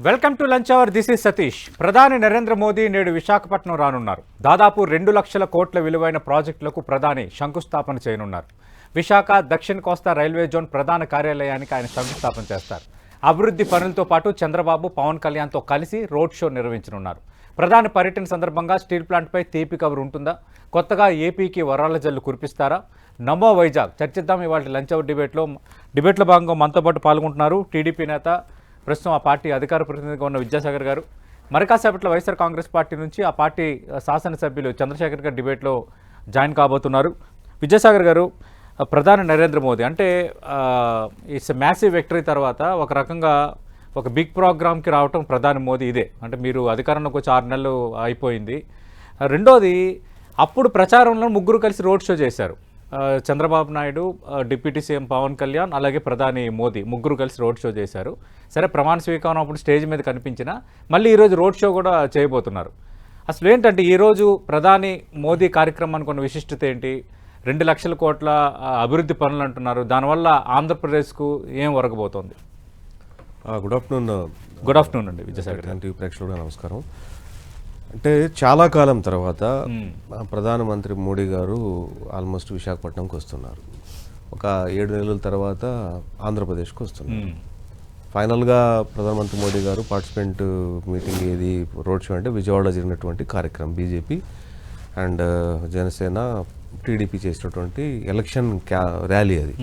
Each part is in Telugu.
Welcome to lunch hour. This is Satish. ప్రధాని నరేంద్ర మోదీ నేడు విశాఖపట్నం రానున్నారు. దాదాపు 2 లక్షల కోట్ల విలువైన ప్రాజెక్టులకు ప్రధాని శంకుస్థాపన చేయనున్నారు. విశాఖ దక్షిణ కోస్తా రైల్వే జోన్ ప్రధాన కార్యాలయానికి ఆయన శంకుస్థాపన చేస్తారు. అభివృద్ధి పనులతో పాటు చంద్రబాబు, పవన్ కళ్యాణ్తో కలిసి రోడ్ షో నిర్వహించనున్నారు. ప్రధాని పర్యటన సందర్భంగా స్టీల్ ప్లాంట్పై తీపి కబురు ఉంటుందా? కొత్తగా ఏపీకి వరాల జల్లు కురిపిస్తారా? నమో వైజాగ్ చర్చిద్దాం ఇవాళ లంచ్ అవర్ డిబేట్లో భాగంగా మనతో పాటు పాల్గొంటున్నారు టీడీపీ నేత, ప్రస్తుతం ఆ పార్టీ అధికార ప్రతినిధిగా ఉన్న విద్యాసాగర్ గారు. మరి కాసేపట్లో వైఎస్ఆర్ కాంగ్రెస్ పార్టీ నుంచి ఆ పార్టీ శాసనసభ్యులు చంద్రశేఖర్ గారు డిబేట్లో జాయిన్ కాబోతున్నారు. విద్యాసాగర్ గారు, ప్రధాని నరేంద్ర మోదీ అంటే ఇట్స్ మ్యాసివ్ విక్టరీ తర్వాత ఒక రకంగా ఒక బిగ్ ప్రోగ్రామ్కి రావటం ప్రధాని మోదీ ఇదే. అంటే మీరు అధికారంలోకి వచ్చి 6 నెలలు అయిపోయింది. రెండోది, అప్పుడు ప్రచారంలో ముగ్గురు కలిసి రోడ్ షో చేశారు. చంద్రబాబు నాయుడు, డిప్యూటీ సీఎం పవన్ కళ్యాణ్, అలాగే ప్రధాని మోదీ ముగ్గురు కలిసి రోడ్ షో చేశారు. సరే, ప్రమాణ స్వీకారం అప్పుడు స్టేజ్ మీద కనిపించినా మళ్ళీ ఈరోజు రోడ్ షో కూడా చేయబోతున్నారు. అసలు ఏంటంటే ఈరోజు ప్రధాని మోదీ కార్యక్రమానికి ఉన్న విశిష్టత ఏంటి? 2 లక్షల కోట్ల అభివృద్ధి పనులు అంటున్నారు. దానివల్ల ఆంధ్రప్రదేశ్కు ఏం ఒరగబోతోంది? గుడ్ ఆఫ్టర్నూన్ అండి విద్యాసాగర్. ప్రేక్షకులకు నమస్కారం. అంటే చాలా కాలం తర్వాత ప్రధానమంత్రి మోడీ గారు ఆల్మోస్ట్ విశాఖపట్నంకి వస్తున్నారు. ఒక 7 నెలల తర్వాత ఆంధ్రప్రదేశ్కి వస్తున్నారు. ఫైనల్గా ప్రధానమంత్రి మోడీ గారు పార్టిసిపెంట్ మీటింగ్ ఏది రోడ్ షో అంటే విజయవాడలో జరిగినటువంటి కార్యక్రమం, బీజేపీ అండ్ జనసేన టీడీపీ చేసినటువంటి ఎలక్షన్ ర్యాలీ అది.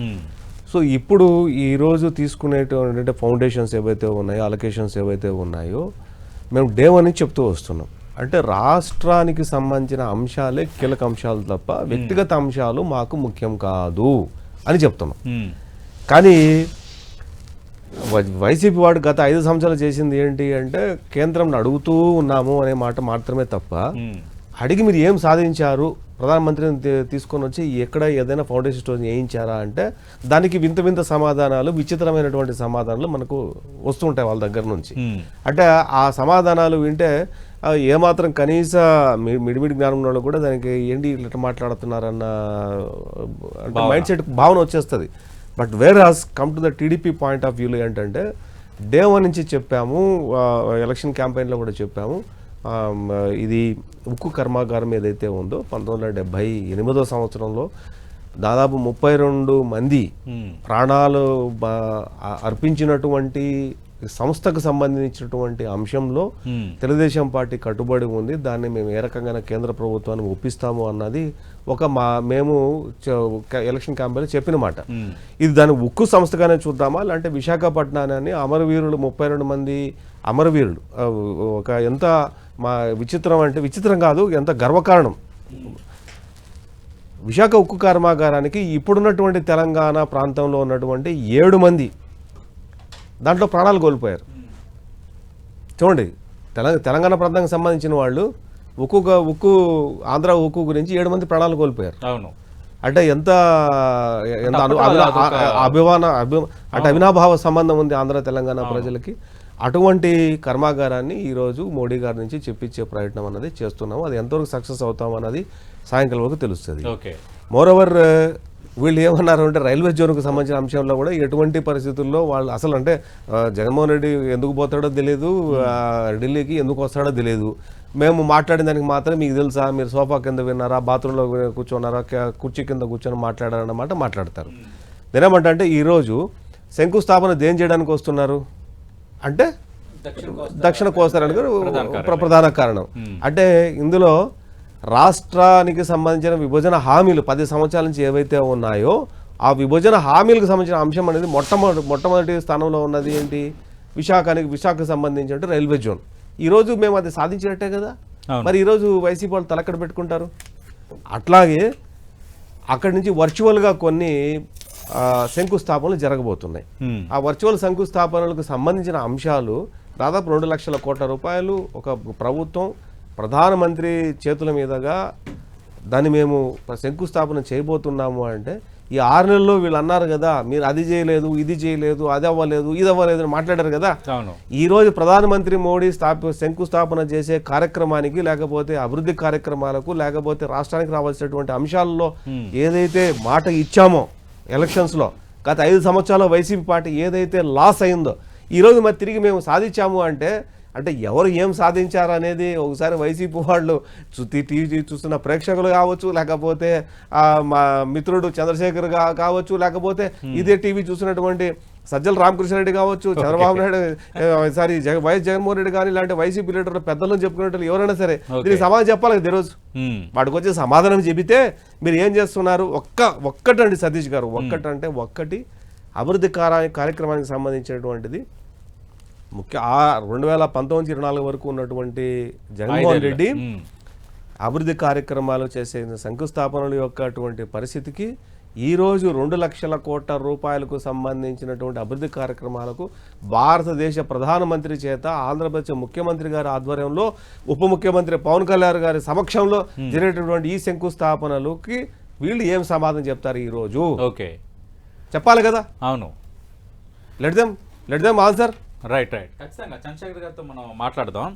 సో ఇప్పుడు ఈరోజు తీసుకునేటువంటి ఫౌండేషన్స్ ఏవైతే ఉన్నాయో, అలొకేషన్స్ ఏవైతే ఉన్నాయో, మేము డే 1 నుంచి చెప్తూ వస్తున్నాం. అంటే రాష్ట్రానికి సంబంధించిన అంశాలే కీలక అంశాలు తప్ప వ్యక్తిగత అంశాలు మాకు ముఖ్యం కాదు అని చెప్తున్నాం. కానీ వైసీపీ వాడు గత 5 సంవత్సరాలు చేసింది ఏంటి అంటే కేంద్రం అడుగుతూ ఉన్నాము అనే మాట మాత్రమే తప్ప, అడిగి మీరు ఏం సాధించారు, ప్రధానమంత్రిని తీసుకొని వచ్చి ఎక్కడ ఏదైనా ఫౌండేషన్ స్టోన్ వేయించారా అంటే దానికి వింత వింత సమాధానాలు, విచిత్రమైనటువంటి సమాధానాలు మనకు వస్తుంటాయి వాళ్ళ దగ్గర నుంచి. అంటే ఆ సమాధానాలు వింటే ఏమాత్రం కనీస మిడిమిడి జ్ఞానం ఉన్న కూడా దానికి ఏంటి ఇట్లా మాట్లాడుతున్నారన్న అంటే మైండ్ సెట్ భావన వచ్చేస్తుంది. But వేరాస్ come to the TDP point of వ్యూలో ఏంటంటే డే 1 నుంచి చెప్పాము, ఎలక్షన్ క్యాంపెయిన్లో కూడా చెప్పాము, ఇది ఉక్కు కర్మాగారం ఏదైతే ఉందో 1978వ సంవత్సరంలో దాదాపు 32 మంది ప్రాణాలు అర్పించినటువంటి సంస్థకు సంబంధించినటువంటి అంశంలో తెలుగుదేశం పార్టీ కట్టుబడి ఉంది. దాన్ని మేము ఏ రకంగా కేంద్ర ప్రభుత్వాన్ని ఒప్పిస్తాము అన్నది ఒక మేము ఎలక్షన్ క్యాంపెయిన్ చెప్పిన మాట. ఇది దాని ఉక్కు సంస్థగానే చూద్దామా, లేదంటే విశాఖపట్నాన్ని అమరవీరులు 32 మంది అమరవీరులు ఒక ఎంత మా విచిత్రం అంటే విచిత్రం కాదు, ఎంత గర్వకారణం. విశాఖ ఉక్కు కర్మాగారానికి ఇప్పుడున్నటువంటి తెలంగాణ ప్రాంతంలో ఉన్నటువంటి 7 మంది దాంట్లో ప్రాణాలు కోల్పోయారు. చూడండి, తెలంగాణ ప్రాంతానికి సంబంధించిన వాళ్ళు ఉక్కు ఆంధ్ర ఉక్కు గురించి 7 మంది ప్రాణాలు కోల్పోయారు. అవును. అంటే ఎంత అంటే అవినాభావ సంబంధం ఉంది ఆంధ్ర తెలంగాణ ప్రజలకి. అటువంటి కర్మాగారాన్ని ఈరోజు మోడీ గారి నుంచి చెప్పించే ప్రయత్నం అన్నది చేస్తున్నాము. అది ఎంతవరకు సక్సెస్ అవుతాం అన్నది సాయంకాలం వరకు తెలుస్తుంది. మోరోవర్ వీళ్ళు ఏమన్నారు అంటే రైల్వే జోన్కు సంబంధించిన అంశంలో కూడా ఎటువంటి పరిస్థితుల్లో వాళ్ళు అసలు అంటే జగన్మోహన్ రెడ్డి ఎందుకు పోతాడో తెలియదు, ఢిల్లీకి ఎందుకు వస్తాడో తెలియదు. మేము మాట్లాడిన దానికి మాత్రం మీకు తెలుసా, మీరు సోఫా కింద విన్నారా, బాత్రూంలో కూర్చున్నారా, కుర్చీ కింద కూర్చొని మాట్లాడారన్నమాట మాట్లాడతారు. నేనేమంటే ఈరోజు శంకుస్థాపన దేం చేయడానికి వస్తున్నారు అంటే దక్షిణ కోస్తారానికి ప్రధాన కారణం. అంటే ఇందులో రాష్ట్రానికి సంబంధించిన విభజన హామీలు 10 సంవత్సరాల నుంచి ఏవైతే ఉన్నాయో ఆ విభజన హామీలకు సంబంధించిన అంశం అనేది మొట్టమొదటి స్థానంలో ఉన్నది ఏంటి, విశాఖకు సంబంధించిన రైల్వే జోన్. ఈరోజు మేము అది సాధించినట్టే కదా. మరి ఈరోజు వైసీపీ వాళ్ళు తలక్కడ పెట్టుకుంటారు. అట్లాగే అక్కడి నుంచి వర్చువల్గా కొన్ని శంకుస్థాపనలు జరగబోతున్నాయి. ఆ వర్చువల్ శంకుస్థాపనలకు సంబంధించిన అంశాలు దాదాపు 2 లక్షల కోట్ల రూపాయలు ఒక ప్రభుత్వం ప్రధానమంత్రి చేతుల మీదుగా దాన్ని మేము శంకుస్థాపన చేయబోతున్నాము. అంటే ఈ 6 నెలల్లో వీళ్ళు అన్నారు కదా, మీరు అది చేయలేదు, ఇది చేయలేదు, అది అవ్వలేదు, ఇది అవ్వలేదు అని మాట్లాడారు కదా. ఈరోజు ప్రధానమంత్రి మోడీ శంకుస్థాపన చేసే కార్యక్రమానికి, లేకపోతే అభివృద్ధి కార్యక్రమాలకు, లేకపోతే రాష్ట్రానికి రావాల్సినటువంటి అంశాలలో ఏదైతే మాట ఇచ్చామో ఎలక్షన్స్లో గత 5 సంవత్సరాల వైసీపీ పార్టీ ఏదైతే లాస్ అయిందో ఈరోజు మరి తిరిగి మేము సాధించాము అంటే ఎవరు ఏం సాధించారు అనేది ఒకసారి వైసీపీ వాళ్ళు టీవీ చూస్తున్న ప్రేక్షకులు కావచ్చు, లేకపోతే మా మిత్రుడు చంద్రశేఖర్ కావచ్చు, లేకపోతే ఇదే టీవీ చూస్తున్నటువంటి సజ్జల రామకృష్ణారెడ్డి కావచ్చు, చంద్రబాబు నాయుడు వైఎస్ జగన్మోహన్ రెడ్డి కానీ ఇలాంటి వైసీపీ లీడర్లు పెద్దలను చెప్పుకున్నట్టు ఎవరైనా సరే దీనికి సమాధానం చెప్పాలి కదా ఈరోజు. వాడికి వచ్చే సమాధానం చెబితే మీరు ఏం చేస్తున్నారు ఒక్కటండి సతీష్ గారు, ఒక్కటి అభివృద్ధి కార్యక్రమానికి సంబంధించినటువంటిది ముఖ్య 2019-24 వరకు ఉన్నటువంటి జగన్మోహన్ రెడ్డి అభివృద్ధి కార్యక్రమాలు చేసే శంకుస్థాపనల యొక్క అటువంటి పరిస్థితికి ఈరోజు 2 లక్షల కోట్ల రూపాయలకు సంబంధించినటువంటి అభివృద్ధి కార్యక్రమాలకు భారతదేశ ప్రధానమంత్రి చేత ఆంధ్రప్రదేశ్ ముఖ్యమంత్రి గారి ఆధ్వర్యంలో ఉప ముఖ్యమంత్రి పవన్ కళ్యాణ్ గారి సమక్షంలో జరిగేటటువంటి ఈ శంకుస్థాపనలకి వీళ్ళు ఏం సమాధానం చెప్తారు ఈరోజు? చెప్పాలి కదా. అవును, లెట్ దెమ్ ఆన్సర్. రైట్. ఖచ్చితంగా చంద్రశేఖర్ గారితో మనం మాట్లాడదాం.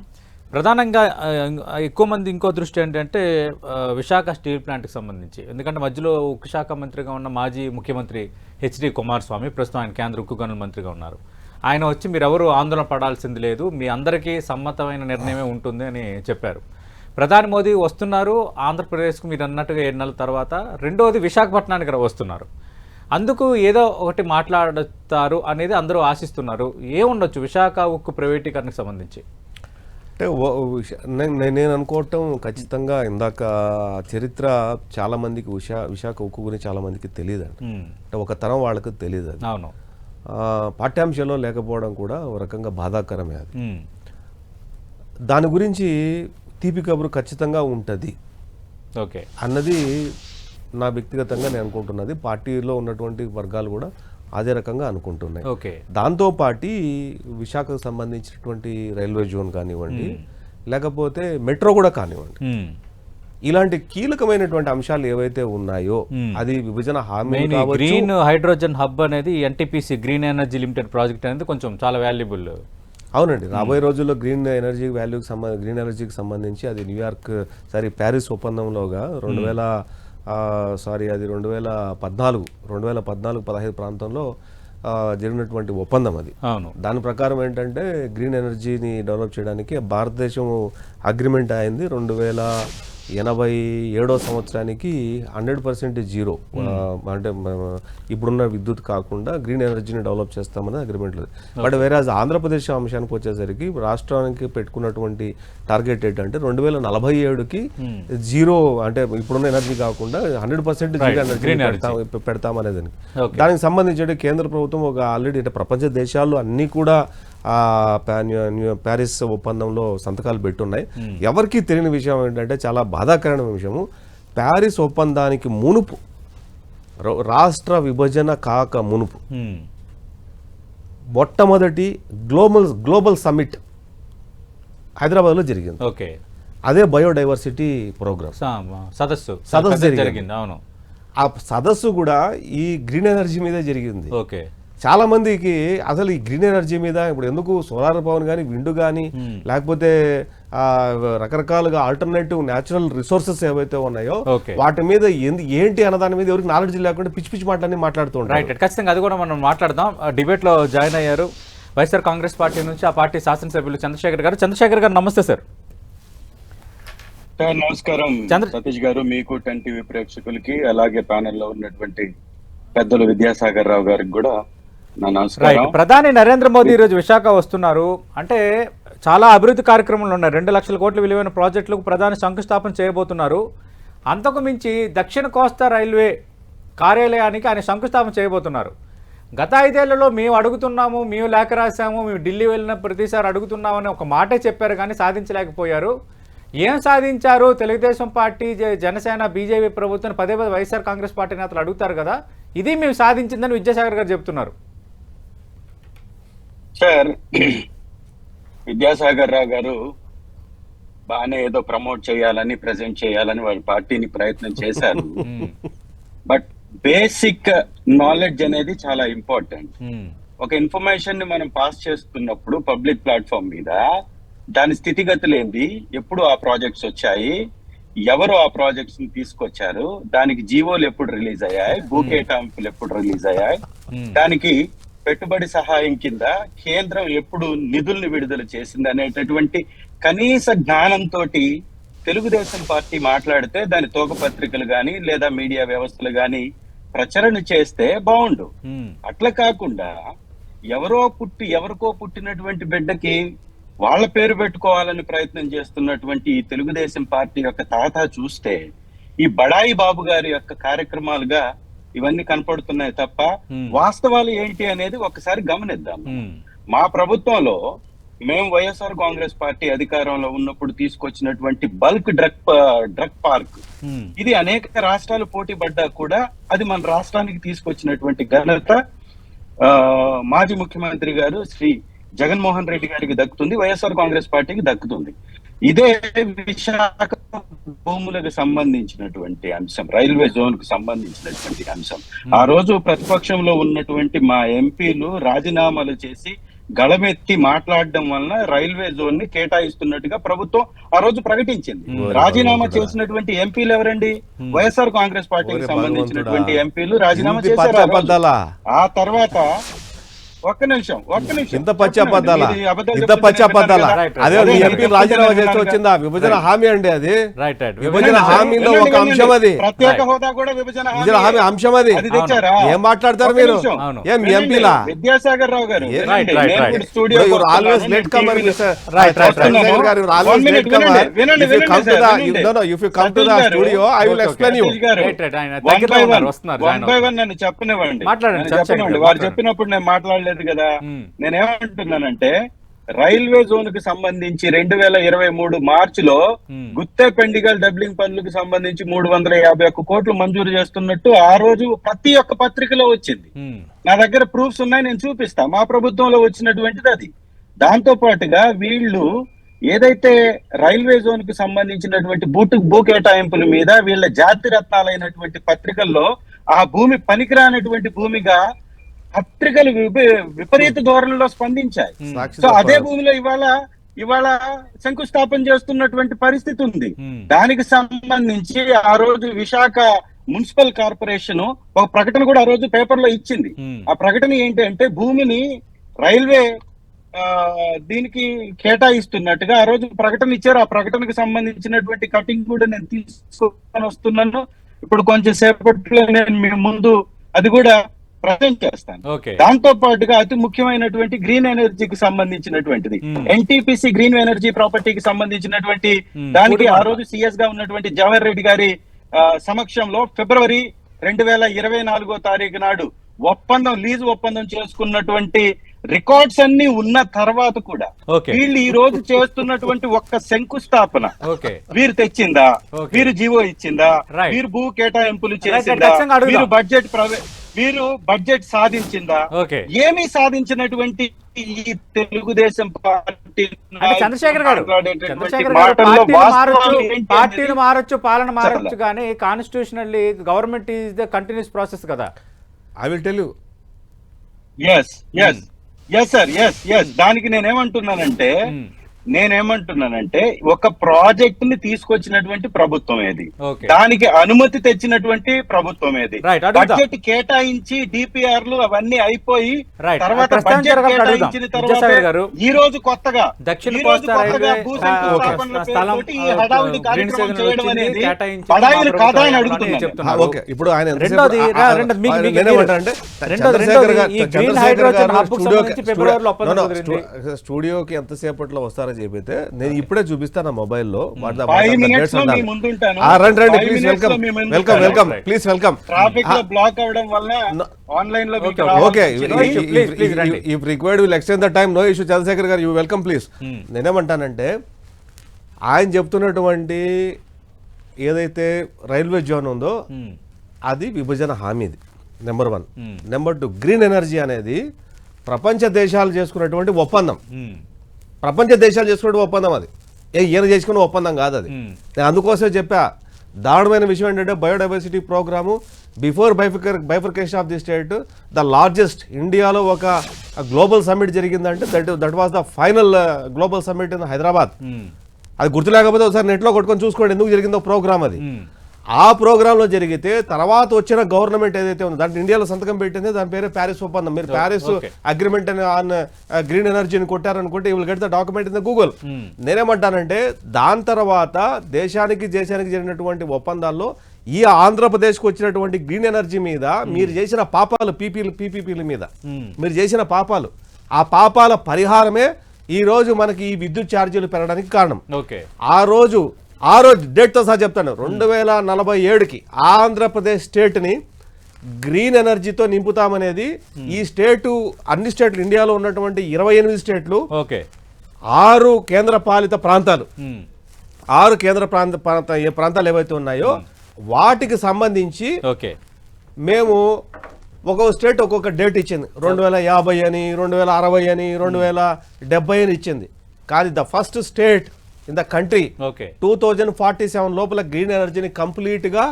ప్రధానంగా ఎక్కువ మంది ఇంకో దృష్టి ఏంటంటే విశాఖ స్టీల్ ప్లాంట్కి సంబంధించి, ఎందుకంటే మధ్యలో ఉక్కు శాఖ మంత్రిగా ఉన్న మాజీ ముఖ్యమంత్రి హెచ్డి కుమారస్వామి ప్రస్తుతం ఆయన కేంద్ర ఉక్కు గనుల మంత్రిగా ఉన్నారు. ఆయన వచ్చి మీరెవరు ఆందోళన పడాల్సింది లేదు, మీ అందరికీ సమ్మతమైన నిర్ణయమే ఉంటుంది అని చెప్పారు. ప్రధాని మోదీ వస్తున్నారు ఆంధ్రప్రదేశ్కు, మీరు అన్నట్టుగా 7 నెలల తర్వాత. రెండోది విశాఖపట్నానికి వస్తున్నారు, అందుకు ఏదో ఒకటి మాట్లాడతారు అనేది అందరూ ఆశిస్తున్నారు. ఏముండొచ్చు విశాఖ ఉక్కు ప్రైవేటీకరణకు సంబంధించి? అంటే నేను అనుకోవటం ఖచ్చితంగా ఇందాక చరిత్ర చాలా మందికి విశాఖ ఉక్కు గురించి చాలా మందికి తెలియదు అండి. అంటే ఒక తరం వాళ్ళకి తెలియదు అది. అవును, పాఠ్యాంశంలో లేకపోవడం కూడా ఒక రకంగా బాధాకరమే అది. దాని గురించి తీపి కబురు ఖచ్చితంగా ఉంటుంది అన్నది నా వ్యక్తిగతంగా నేను అనుకుంటున్నది. పార్టీలో ఉన్నటువంటి వర్గాలు కూడా అదే రకంగా అనుకుంటున్నాయి. దాంతోపాటు విశాఖకు సంబంధించినటువంటి రైల్వే జోన్ కానివ్వండి, లేకపోతే మెట్రో కూడా కానివ్వండి, ఇలాంటి కీలకమైనటువంటి అంశాలు ఏవైతే ఉన్నాయో అది విభజన హామీ, గ్రీన్ హైడ్రోజన్ హబ్ అనేది NTPC green energy limited project అనేది కొంచెం చాలా వాల్యుబుల్. అవునండి, రాబోయే రోజుల్లో గ్రీన్ ఎనర్జీకి సంబంధించి అది ప్యారిస్ ఒప్పందంలోగా 2014-15 ప్రాంతంలో జరిగినటువంటి ఒప్పందం అది. దాని ప్రకారం ఏంటంటే గ్రీన్ ఎనర్జీని డెవలప్ చేయడానికి భారతదేశం అగ్రిమెంట్ అయింది 2087 సంవత్సరానికి 100% జీరో, అంటే ఇప్పుడున్న విద్యుత్ కాకుండా గ్రీన్ ఎనర్జీని డెవలప్ చేస్తామని అగ్రిమెంట్ లేదు. బట్ వేరే ఆంధ్రప్రదేశ్ అంశానికి వచ్చేసరికి రాష్ట్రానికి పెట్టుకున్నటువంటి టార్గెట్ ఏంటంటే 2047కి జీరో, అంటే ఇప్పుడున్న ఎనర్జీ కాకుండా 100% జీరో ఎనర్జీ పెడతామనేది. దానికి సంబంధించి కేంద్ర ప్రభుత్వం ఆల్రెడీ అంటే ప్రపంచ దేశాలు అన్నీ కూడా ప్యారిస్ ఒప్పందంలో సంతకాలు పెట్టున్నాయి. ఎవరికి తెలియని విషయం ఏంటంటే చాలా బాధాకరమైన విషయము, ప్యారిస్ ఒప్పందానికి మునుపు, రాష్ట్ర విభజన కాక మునుపు మొట్టమొదటి గ్లోబల్ సమ్మిట్ హైదరాబాద్లో జరిగింది. అదే బయోడైవర్సిటీ ప్రోగ్రామ్ సదస్సు జరిగింది. అవును, ఆ సదస్సు కూడా ఈ గ్రీన్ ఎనర్జీ మీదే జరిగింది. చాలా మందికి అసలు ఈ గ్రీన్ ఎనర్జీ మీద ఇప్పుడు ఎందుకు సోలార్ పవర్ కానీ, విండ్ కానీ, లేకపోతే రకరకాలుగా ఆల్టర్నేటివ్ న్యాచురల్ రిసోర్సెస్ ఏవైతే ఉన్నాయో వాటి మీద ఏంటి అన్న దాని మీద ఎవరికి నాలెడ్జ్ లేకుండా పిచ్చి పిచ్చి మాటలన్నీ మాట్లాడుతూ ఉంటారు. ఖచ్చితంగా అది కూడా మనం మాట్లాడదాం. డిబేట్ లో జాయిన్ అయ్యారు వైఎస్ఆర్ కాంగ్రెస్ పార్టీ నుంచి ఆ పార్టీ శాసనసభ్యులు చంద్రశేఖర్ గారు. నమస్తే సార్. నమస్కారం సతీష్ గారు, మీకు 10 టీవీ ప్రేక్షకులకి, అలాగే ప్యానెల్లో ఉన్నటువంటి పెద్దలు విద్యాసాగర్ రావు గారికి కూడా నా నమస్కారం. ప్రధాని నరేంద్ర మోదీ ఈరోజు విశాఖ వస్తున్నారు అంటే చాలా అభివృద్ధి కార్యక్రమాలు ఉన్నాయి. 2 లక్షల కోట్ల విలువైన ప్రాజెక్టులకు ప్రధాని శంకుస్థాపన చేయబోతున్నారు. అంతకు మించి దక్షిణ కోస్తా రైల్వే కార్యాలయానికి ఆయన శంకుస్థాపన చేయబోతున్నారు. గత 5 ఏళ్లలో మేము అడుగుతున్నాము, మేము లేఖ రాశాము, మేము ఢిల్లీ వెళ్ళిన ప్రతిసారి అడుగుతున్నామని ఒక మాటే చెప్పారు కానీ సాధించలేకపోయారు. ఏం సాధించారు? తెలుగుదేశం పార్టీ, జనసేన, బీజేపీ ప్రభుత్వాన్ని పదే వైఎస్ఆర్ కాంగ్రెస్ పార్టీ నేతలు అడుగుతారు కదా, ఇది మేము సాధించిందని విద్యాసాగర్ గారు చెప్తున్నారు. సార్, విద్యాసాగర్ రావు గారు బాగానే ఏదో ప్రమోట్ చేయాలని, ప్రెజెంట్ చేయాలని వాళ్ళ పార్టీని ప్రయత్నం చేశారు. బట్ బేసిక్ నాలెడ్జ్ అనేది చాలా ఇంపార్టెంట్. ఒక ఇన్ఫర్మేషన్ ని మనం పాస్ చేస్తున్నప్పుడు పబ్లిక్ ప్లాట్ఫామ్ మీద దాని స్థితిగతులు ఏంది, ఎప్పుడు ఆ ప్రాజెక్ట్స్ వచ్చాయి, ఎవరు ఆ ప్రాజెక్ట్స్ ని తీసుకొచ్చారు, దానికి జీవోలు ఎప్పుడు రిలీజ్ అయ్యాయి, భూ కేటాయింపులు ఎప్పుడు రిలీజ్ అయ్యాయి, దానికి పెట్టుబడి సహాయం కింద కేంద్రం ఎప్పుడు నిధుల్ని విడుదల చేసింది అనేటటువంటి కనీస జ్ఞానంతో తెలుగుదేశం పార్టీ మాట్లాడితే దాని తోక పత్రికలు గాని లేదా మీడియా వ్యవస్థలు గాని ప్రచరణ చేస్తే బాగుండు. అట్లా కాకుండా ఎవరికో పుట్టినటువంటి బిడ్డకి వాళ్ళ పేరు పెట్టుకోవాలని ప్రయత్నం చేస్తున్నటువంటి ఈ తెలుగుదేశం పార్టీ యొక్క తాత చూస్తే ఈ బడాయి బాబు గారి యొక్క కార్యక్రమాలుగా ఇవన్నీ కనపడుతున్నాయి తప్ప వాస్తవాలు ఏంటి అనేది ఒకసారి గమనిద్దాం. మా ప్రభుత్వంలో మేము వైఎస్ఆర్ కాంగ్రెస్ పార్టీ అధికారంలో ఉన్నప్పుడు తీసుకొచ్చినటువంటి బల్క్ డ్రగ్ పార్క్, ఇది అనేక రాష్ట్రాలు పోటీ పడ్డా కూడా అది మన రాష్ట్రానికి తీసుకొచ్చినటువంటి ఘనత మాజీ ముఖ్యమంత్రి గారు శ్రీ జగన్మోహన్ రెడ్డి గారికి దక్కుతుంది, వైఎస్ఆర్ కాంగ్రెస్ పార్టీకి దక్కుతుంది. ఇదే విశాఖ భూములకు సంబంధించినటువంటి అంశం, రైల్వే జోన్ కు సంబంధించినటువంటి అంశం, ఆ రోజు ప్రతిపక్షంలో ఉన్నటువంటి మా ఎంపీలు రాజీనామాలు చేసి గళమెత్తి మాట్లాడడం వలన రైల్వే జోన్ ని కేటాయిస్తున్నట్టుగా ప్రభుత్వం ఆ రోజు ప్రకటించింది. రాజీనామా చేసినటువంటి ఎంపీలు ఎవరండి? వైఎస్ఆర్ కాంగ్రెస్ పార్టీకి సంబంధించినటువంటి ఎంపీలు రాజీనామా చేశారు. ఆ తర్వాత ఒక్క నిమిషం ఇంత పచ్చి అబద్ధాలా? అదే ఎంపీ రాజీనామా చేస్తూ వచ్చిందా? విభజన హామీ అండి అది. విభజన హామీలో ఒక అంశం అది. ప్రత్యేక హోదా కూడా విభజన హామీ అంశం అది. ఏం మాట్లాడతారు మీరు? ఏం ఎంపీలా? Vidyasagar Rao garu always late comer. Studio I will explain you. నన్ను చెప్పనివ్వండి, వారు చెప్పినప్పుడు నేను మాట్లాడలేదు కదా. నేనేమంటున్నానంటే రైల్వే జోన్ కు సంబంధించి 2023 మార్చిలో గుత్తే పెండిగల్ డబ్లింగ్ పనులకు సంబంధించి 351 కోట్లు మంజూరు చేస్తున్నట్టు ఆ రోజు ప్రతి ఒక్క పత్రికలో వచ్చింది. నా దగ్గర ప్రూఫ్స్ ఉన్నాయి, నేను చూపిస్తా. మా ప్రభుత్వంలో వచ్చినటువంటిది అది. దాంతో పాటుగా వీళ్ళు ఏదైతే రైల్వే జోన్ కు సంబంధించినటువంటి భూ కేటాయింపుల మీద వీళ్ళ జాతి రత్నాలైనటువంటి పత్రికల్లో ఆ భూమి పనికిరానటువంటి భూమిగా పత్రికలు విపరీత ధోరణిలో స్పందించాయి. సో అదే భూమిలో ఇవాళ శంకుస్థాపన చేస్తున్నటువంటి పరిస్థితి ఉంది. దానికి సంబంధించి ఆ రోజు విశాఖ మున్సిపల్ కార్పొరేషన్ ఒక ప్రకటన కూడా ఆ రోజు పేపర్ లో ఇచ్చింది. ఆ ప్రకటన ఏంటి అంటే భూమిని రైల్వే దీనికి కేటాయిస్తున్నట్టుగా ఆ రోజు ప్రకటన ఇచ్చారు. ఆ ప్రకటనకు సంబంధించినటువంటి కటింగ్ కూడా నేను తీసుకొని వస్తున్నాను. ఇప్పుడు కొంచెం సేపట్లో నేను మీ ముందు అది కూడా ప్రజెంట్ చేస్తాను. దాంతో పాటుగా అతి ముఖ్యమైనటువంటి గ్రీన్ ఎనర్జీకి సంబంధించినటువంటిది, ఎన్టీపీసీ గ్రీన్ ఎనర్జీ ప్రాపర్టీకి సంబంధించినటువంటి దానికి ఆ రోజు సిఎస్ గా ఉన్నటువంటి జవహర్ రెడ్డి గారి సమక్షంలో ఫిబ్రవరి 2024 తారీఖు నాడు లీజు ఒప్పందం చేసుకున్నటువంటి రికార్డ్స్ అన్ని ఉన్న తర్వాత కూడా వీళ్ళు ఈ రోజు చేస్తున్నటువంటి ఒక్క శంకుస్థాపన వీరు తెచ్చిందా? వీరు జీవో ఇచ్చిందా? వీరు భూ కేటాయింపులు చేసిందా? వీరు బడ్జెట్ సాధించిందా? ఏమీ సాధించినటువంటి ఈ తెలుగుదేశం పార్టీ చంద్రశేఖర్ గారు పార్టీని మారొచ్చు, పాలన మారొచ్చు, కానీ constitutionally government is the continuous process కదా. I will tell you. Yes sir, yes. దానికి నేనేమంటున్నానంటే ఒక ప్రాజెక్ట్ ని తీసుకొచ్చినటువంటి ప్రభుత్వం ఏది, దానికి అనుమతి తెచ్చినటువంటి ప్రభుత్వం ఏది, బడ్జెట్ కేటాయించి డిపిఆర్లు అవన్నీ అయిపోయి తర్వాత బడ్జెట్ కేటాయించిన తర్వాత ఈ రోజు కొత్తగా హడావుడి కార్యక్రమం చేయడం అనేది పడాయిలు కాదా అని అడుగుతున్నాను. ఇప్పుడు ఆయన స్టూడియోకి ఎంతసేపట్లో వస్తారని చెప్పితే నేను ఇప్పుడే చూపిస్తాను మొబైల్లో. చంద్రశేఖర్ గారు, యూ వెల్కమ్ ప్లీజ్. నేనేమంటానంటే ఆయన చెప్తున్నటువంటి ఏదైతే రైల్వే జోన్ ఉందో అది విభజన హామీది, నెంబర్ 1. నెంబర్ 2, గ్రీన్ ఎనర్జీ అనేది ప్రపంచ దేశాలు చేసుకున్నటువంటి ఒప్పందం. ప్రపంచ దేశాలు చేసుకునే ఒప్పందం అది, ఈయన చేసుకునే ఒప్పందం కాదు అది. నేను అందుకోసమే చెప్పా, దారుణమైన విషయం ఏంటంటే biodiversity programme before bifurcation of the state the largest ఇండియాలో ఒక గ్లోబల్ సమ్మిట్ జరిగిందంటే that was the final global summit in Hyderabad. అది గుర్తు లేకపోతే ఒకసారి నెట్లో కొట్టుకొని చూసుకోండి ఎందుకు జరిగిందో ప్రోగ్రామ్ అది. ఆ ప్రోగ్రాంలో జరిగితే తర్వాత వచ్చిన గవర్నమెంట్ ఏదైతే ఉందో దాంట్లో ఇండియాలో సంతకం పెట్టింది, దాని పేరే ప్యారిస్ ఒప్పందం. మీరు ప్యారిస్ అగ్రిమెంట్ ఆన్ గ్రీన్ ఎనర్జీని కొట్టారనుకుంటే you will get the document in the Google. నేనేమంటానంటే దాని తర్వాత దేశానికి జరిగినటువంటి ఒప్పందాల్లో ఈ ఆంధ్రప్రదేశ్కి వచ్చినటువంటి గ్రీన్ ఎనర్జీ మీద మీరు చేసిన పాపాలు పీపీపీల మీద మీరు చేసిన పాపాలు, ఆ పాపాల పరిహారమే ఈ రోజు మనకి ఈ విద్యుత్ ఛార్జీలు పెరగడానికి కారణం. ఆ రోజు డేట్తో సహా చెప్తాను, 2047కి ఆంధ్రప్రదేశ్ స్టేట్ని గ్రీన్ ఎనర్జీతో నింపుతామనేది ఈ స్టేటు అన్ని స్టేట్లు ఇండియాలో ఉన్నటువంటి 28 స్టేట్లు, 6 కేంద్ర పాలిత ప్రాంతాలు, 6 కేంద్ర ప్రాంతాలు ఏవైతే ఉన్నాయో వాటికి సంబంధించి మేము ఒక్కొక్క స్టేట్ ఒక్కొక్క డేట్ ఇచ్చింది. 2050 అని, 2060 అని, 2070 అని ఇచ్చింది. కానీ the first state in the country 2047 లోపల గ్రీన్ ఎనర్జీని కంప్లీట్ గా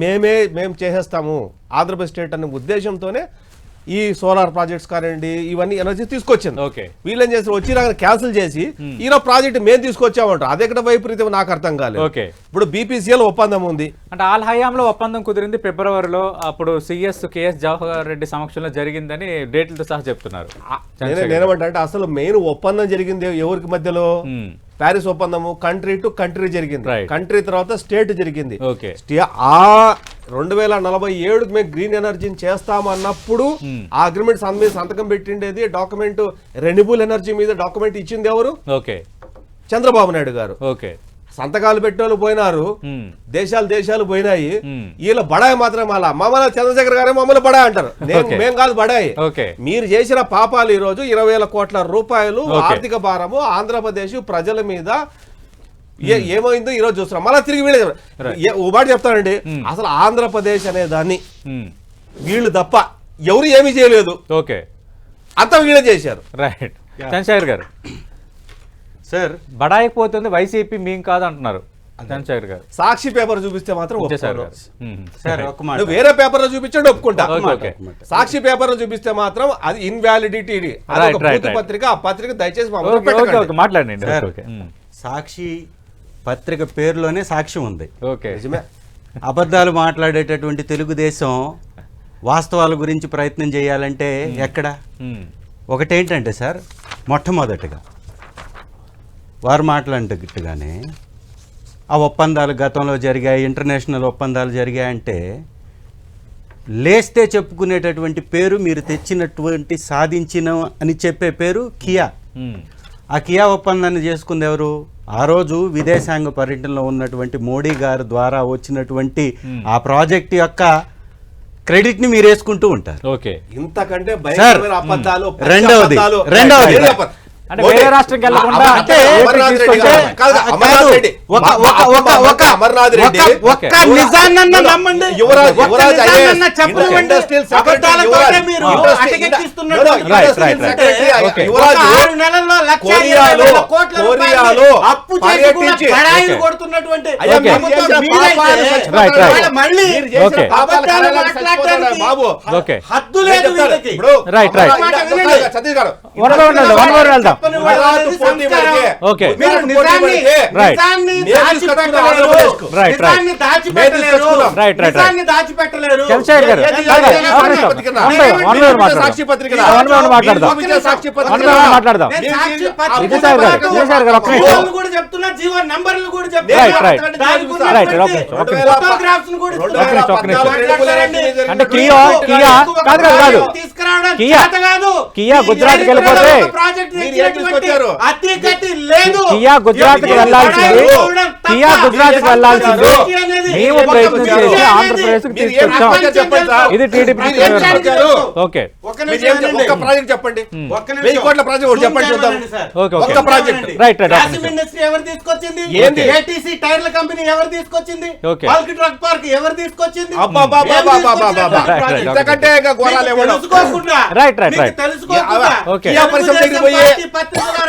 మేము చేసేస్తాము ఆంధ్రప్రదేశ్ స్టేట్ అనే ఉద్దేశంతోనే ఈ సోలార్ ప్రాజెక్ట్స్ కానివ్వండి ఇవన్నీ ఎనర్జీ తీసుకొచ్చింది. వీళ్ళేం చేస్తారు, వచ్చి క్యాన్సిల్ చేసి ఈరోజు ప్రాజెక్ట్ మేము తీసుకొచ్చామంటారు. అదెక్కడ వైపరీత్యం నాకు అర్థం కాలేదు. ఇప్పుడు బీపీసీఎల్ ఒప్పందం ఉంది అంటే ఆల్ హయాంలో ఒప్పందం కుదిరింది ఫిబ్రవరిలో, అప్పుడు కేఎస్ జవహర్ రెడ్డి సమక్షంలో జరిగిందని డేట్లతో సహా చెప్తున్నారు. నేనేమంటా అంటే అసలు మెయిన్ ఒప్పందం జరిగింది ఎవరికి మధ్యలో? ప్యారిస్ ఒప్పందము కంట్రీ టు కంట్రీ జరిగింది, కంట్రీ తర్వాత స్టేట్ జరిగింది. ఆ 2047కి మేము గ్రీన్ ఎనర్జీని చేస్తామన్నప్పుడు ఆ అగ్రిమెంట్ సంతకం పెట్టిండేది డాక్యుమెంట్ రెన్యూబుల్ ఎనర్జీ మీద డాక్యుమెంట్ ఇచ్చింది ఎవరు? చంద్రబాబు నాయుడు గారు. సంతకాలు పెట్టేవాళ్ళు పోయినారు, దేశాలు పోయినాయి. వీళ్ళ బడాయి మాత్రం మమ్మల్ని చంద్రశేఖర్ గారే మమ్మల్ని బడాయి అంటారు. మేం కాదు బడాయి. మీరు చేసిన పాపాలు ఈ రోజు 20,000 కోట్ల రూపాయలు ఆర్థిక భారము ఆంధ్రప్రదేశ్ ప్రజల మీద ఏమైందో ఈ రోజు చూస్తున్నాం. మళ్ళీ తిరిగి వీళ్ళే మాట చెప్తానండి, అసలు ఆంధ్రప్రదేశ్ అనే దాన్ని వీళ్ళు తప్ప ఎవరు ఏమీ చేయలేదు, అంతా వీళ్ళే చేశారు. రైట్ చంద్రశేఖర్ గారు, సార్ బడాయిపోతుంది వైసీపీ మేం కాదు అంటున్నారు చంద్రశేఖర్ గారు. సాక్షి పేపర్ చూపిస్తే మాత్రం వేరే పేపర్ లో చూపించండి ఒప్పుకుంటా. సాక్షి పేపర్ లో చూపిస్తే మాత్రం అది ఇన్వాలిడిటీ పత్రిక. ఆ పత్రిక దయచేసి మాట్లాడండి. సాక్షి పత్రిక పేరులోనే సాక్ష్యం ఉంది. అబద్ధాలు మాట్లాడేటటువంటి తెలుగుదేశం వాస్తవాల గురించి ప్రయత్నం చేయాలంటే ఎక్కడ? ఒకటేంటంటే సార్, మొట్టమొదటిగా వారు మాట్లాడినట్టుగానే ఆ ఒప్పందాలు గతంలో జరిగాయి, ఇంటర్నేషనల్ ఒప్పందాలు జరిగాయంటే లేస్తే చెప్పుకునేటటువంటి పేరు మీరు తెచ్చినటువంటి సాధించిన అని చెప్పే పేరు కియా. ఆ కియా ఒప్పందాన్ని చేసుకుంది ఎవరు? ఆ రోజు విదేశాంగ పర్యటనలో ఉన్నటువంటి మోడీ గారి ద్వారా వచ్చినటువంటి ఆ ప్రాజెక్ట్ యొక్క క్రెడిట్ ని మీరు వేసుకుంటూ ఉంటారు. ఇంతకంటే రెండవది అంటే వేరే రాష్ట్రంకి వెళ్ళకుండా అంటే అంటే కియా గుజరాత్ వెళ్ళిపోతే కియా గుజరాత్ కి వెళ్ళాల్సింది మేము ప్రయత్నం చేసి ఆంధ్రప్రదేశ్ కి తీసుకొచ్చాం. ఇది టీడీపీ. ఓకే చెప్పండి, 1000 కోట్ల ప్రాజెక్ట్ చెప్పండి చూద్దాం. రైట్ ఎవరు తీసుకొచ్చింది? ఏటీసీ టైర్ల కంపెనీ ఎవరు తీసుకొచ్చింది? బల్క్ ట్రక్ పార్క్ ఎవరు తీసుకొచ్చింది?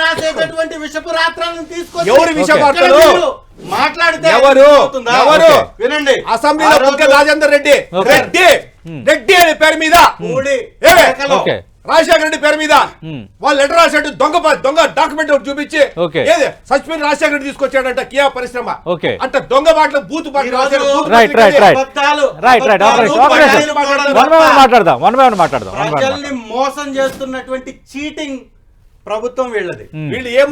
రాసేటటువంటి విషపు రాత్రాలను తీసుకొచ్చి మాట్లాడితే ఎవరు వినండి, అసెంబ్లీలో రాజేందర్ రెడ్డి రెడ్డి అనే పేరు మీద రాజశేఖర రెడ్డి పేరు మీద వాళ్ళు లెటర్ రాశాడు, దొంగ డాక్యుమెంట్ ఒకటి చూపించి Okay. ఏది చచ్చిపోయిన రాజశేఖర రెడ్డి తీసుకొచ్చాడంట కియా పరిశ్రమ. Okay. అంటే దొంగ బాటలు బూతు బాటలు రాశాడు. రైట్ మాట్లాడదాం. ప్రజల్ని మోసం చేస్తున్నటువంటి చీటింగ్ ప్రభుత్వం వీళ్ళది. వీళ్ళు ఏం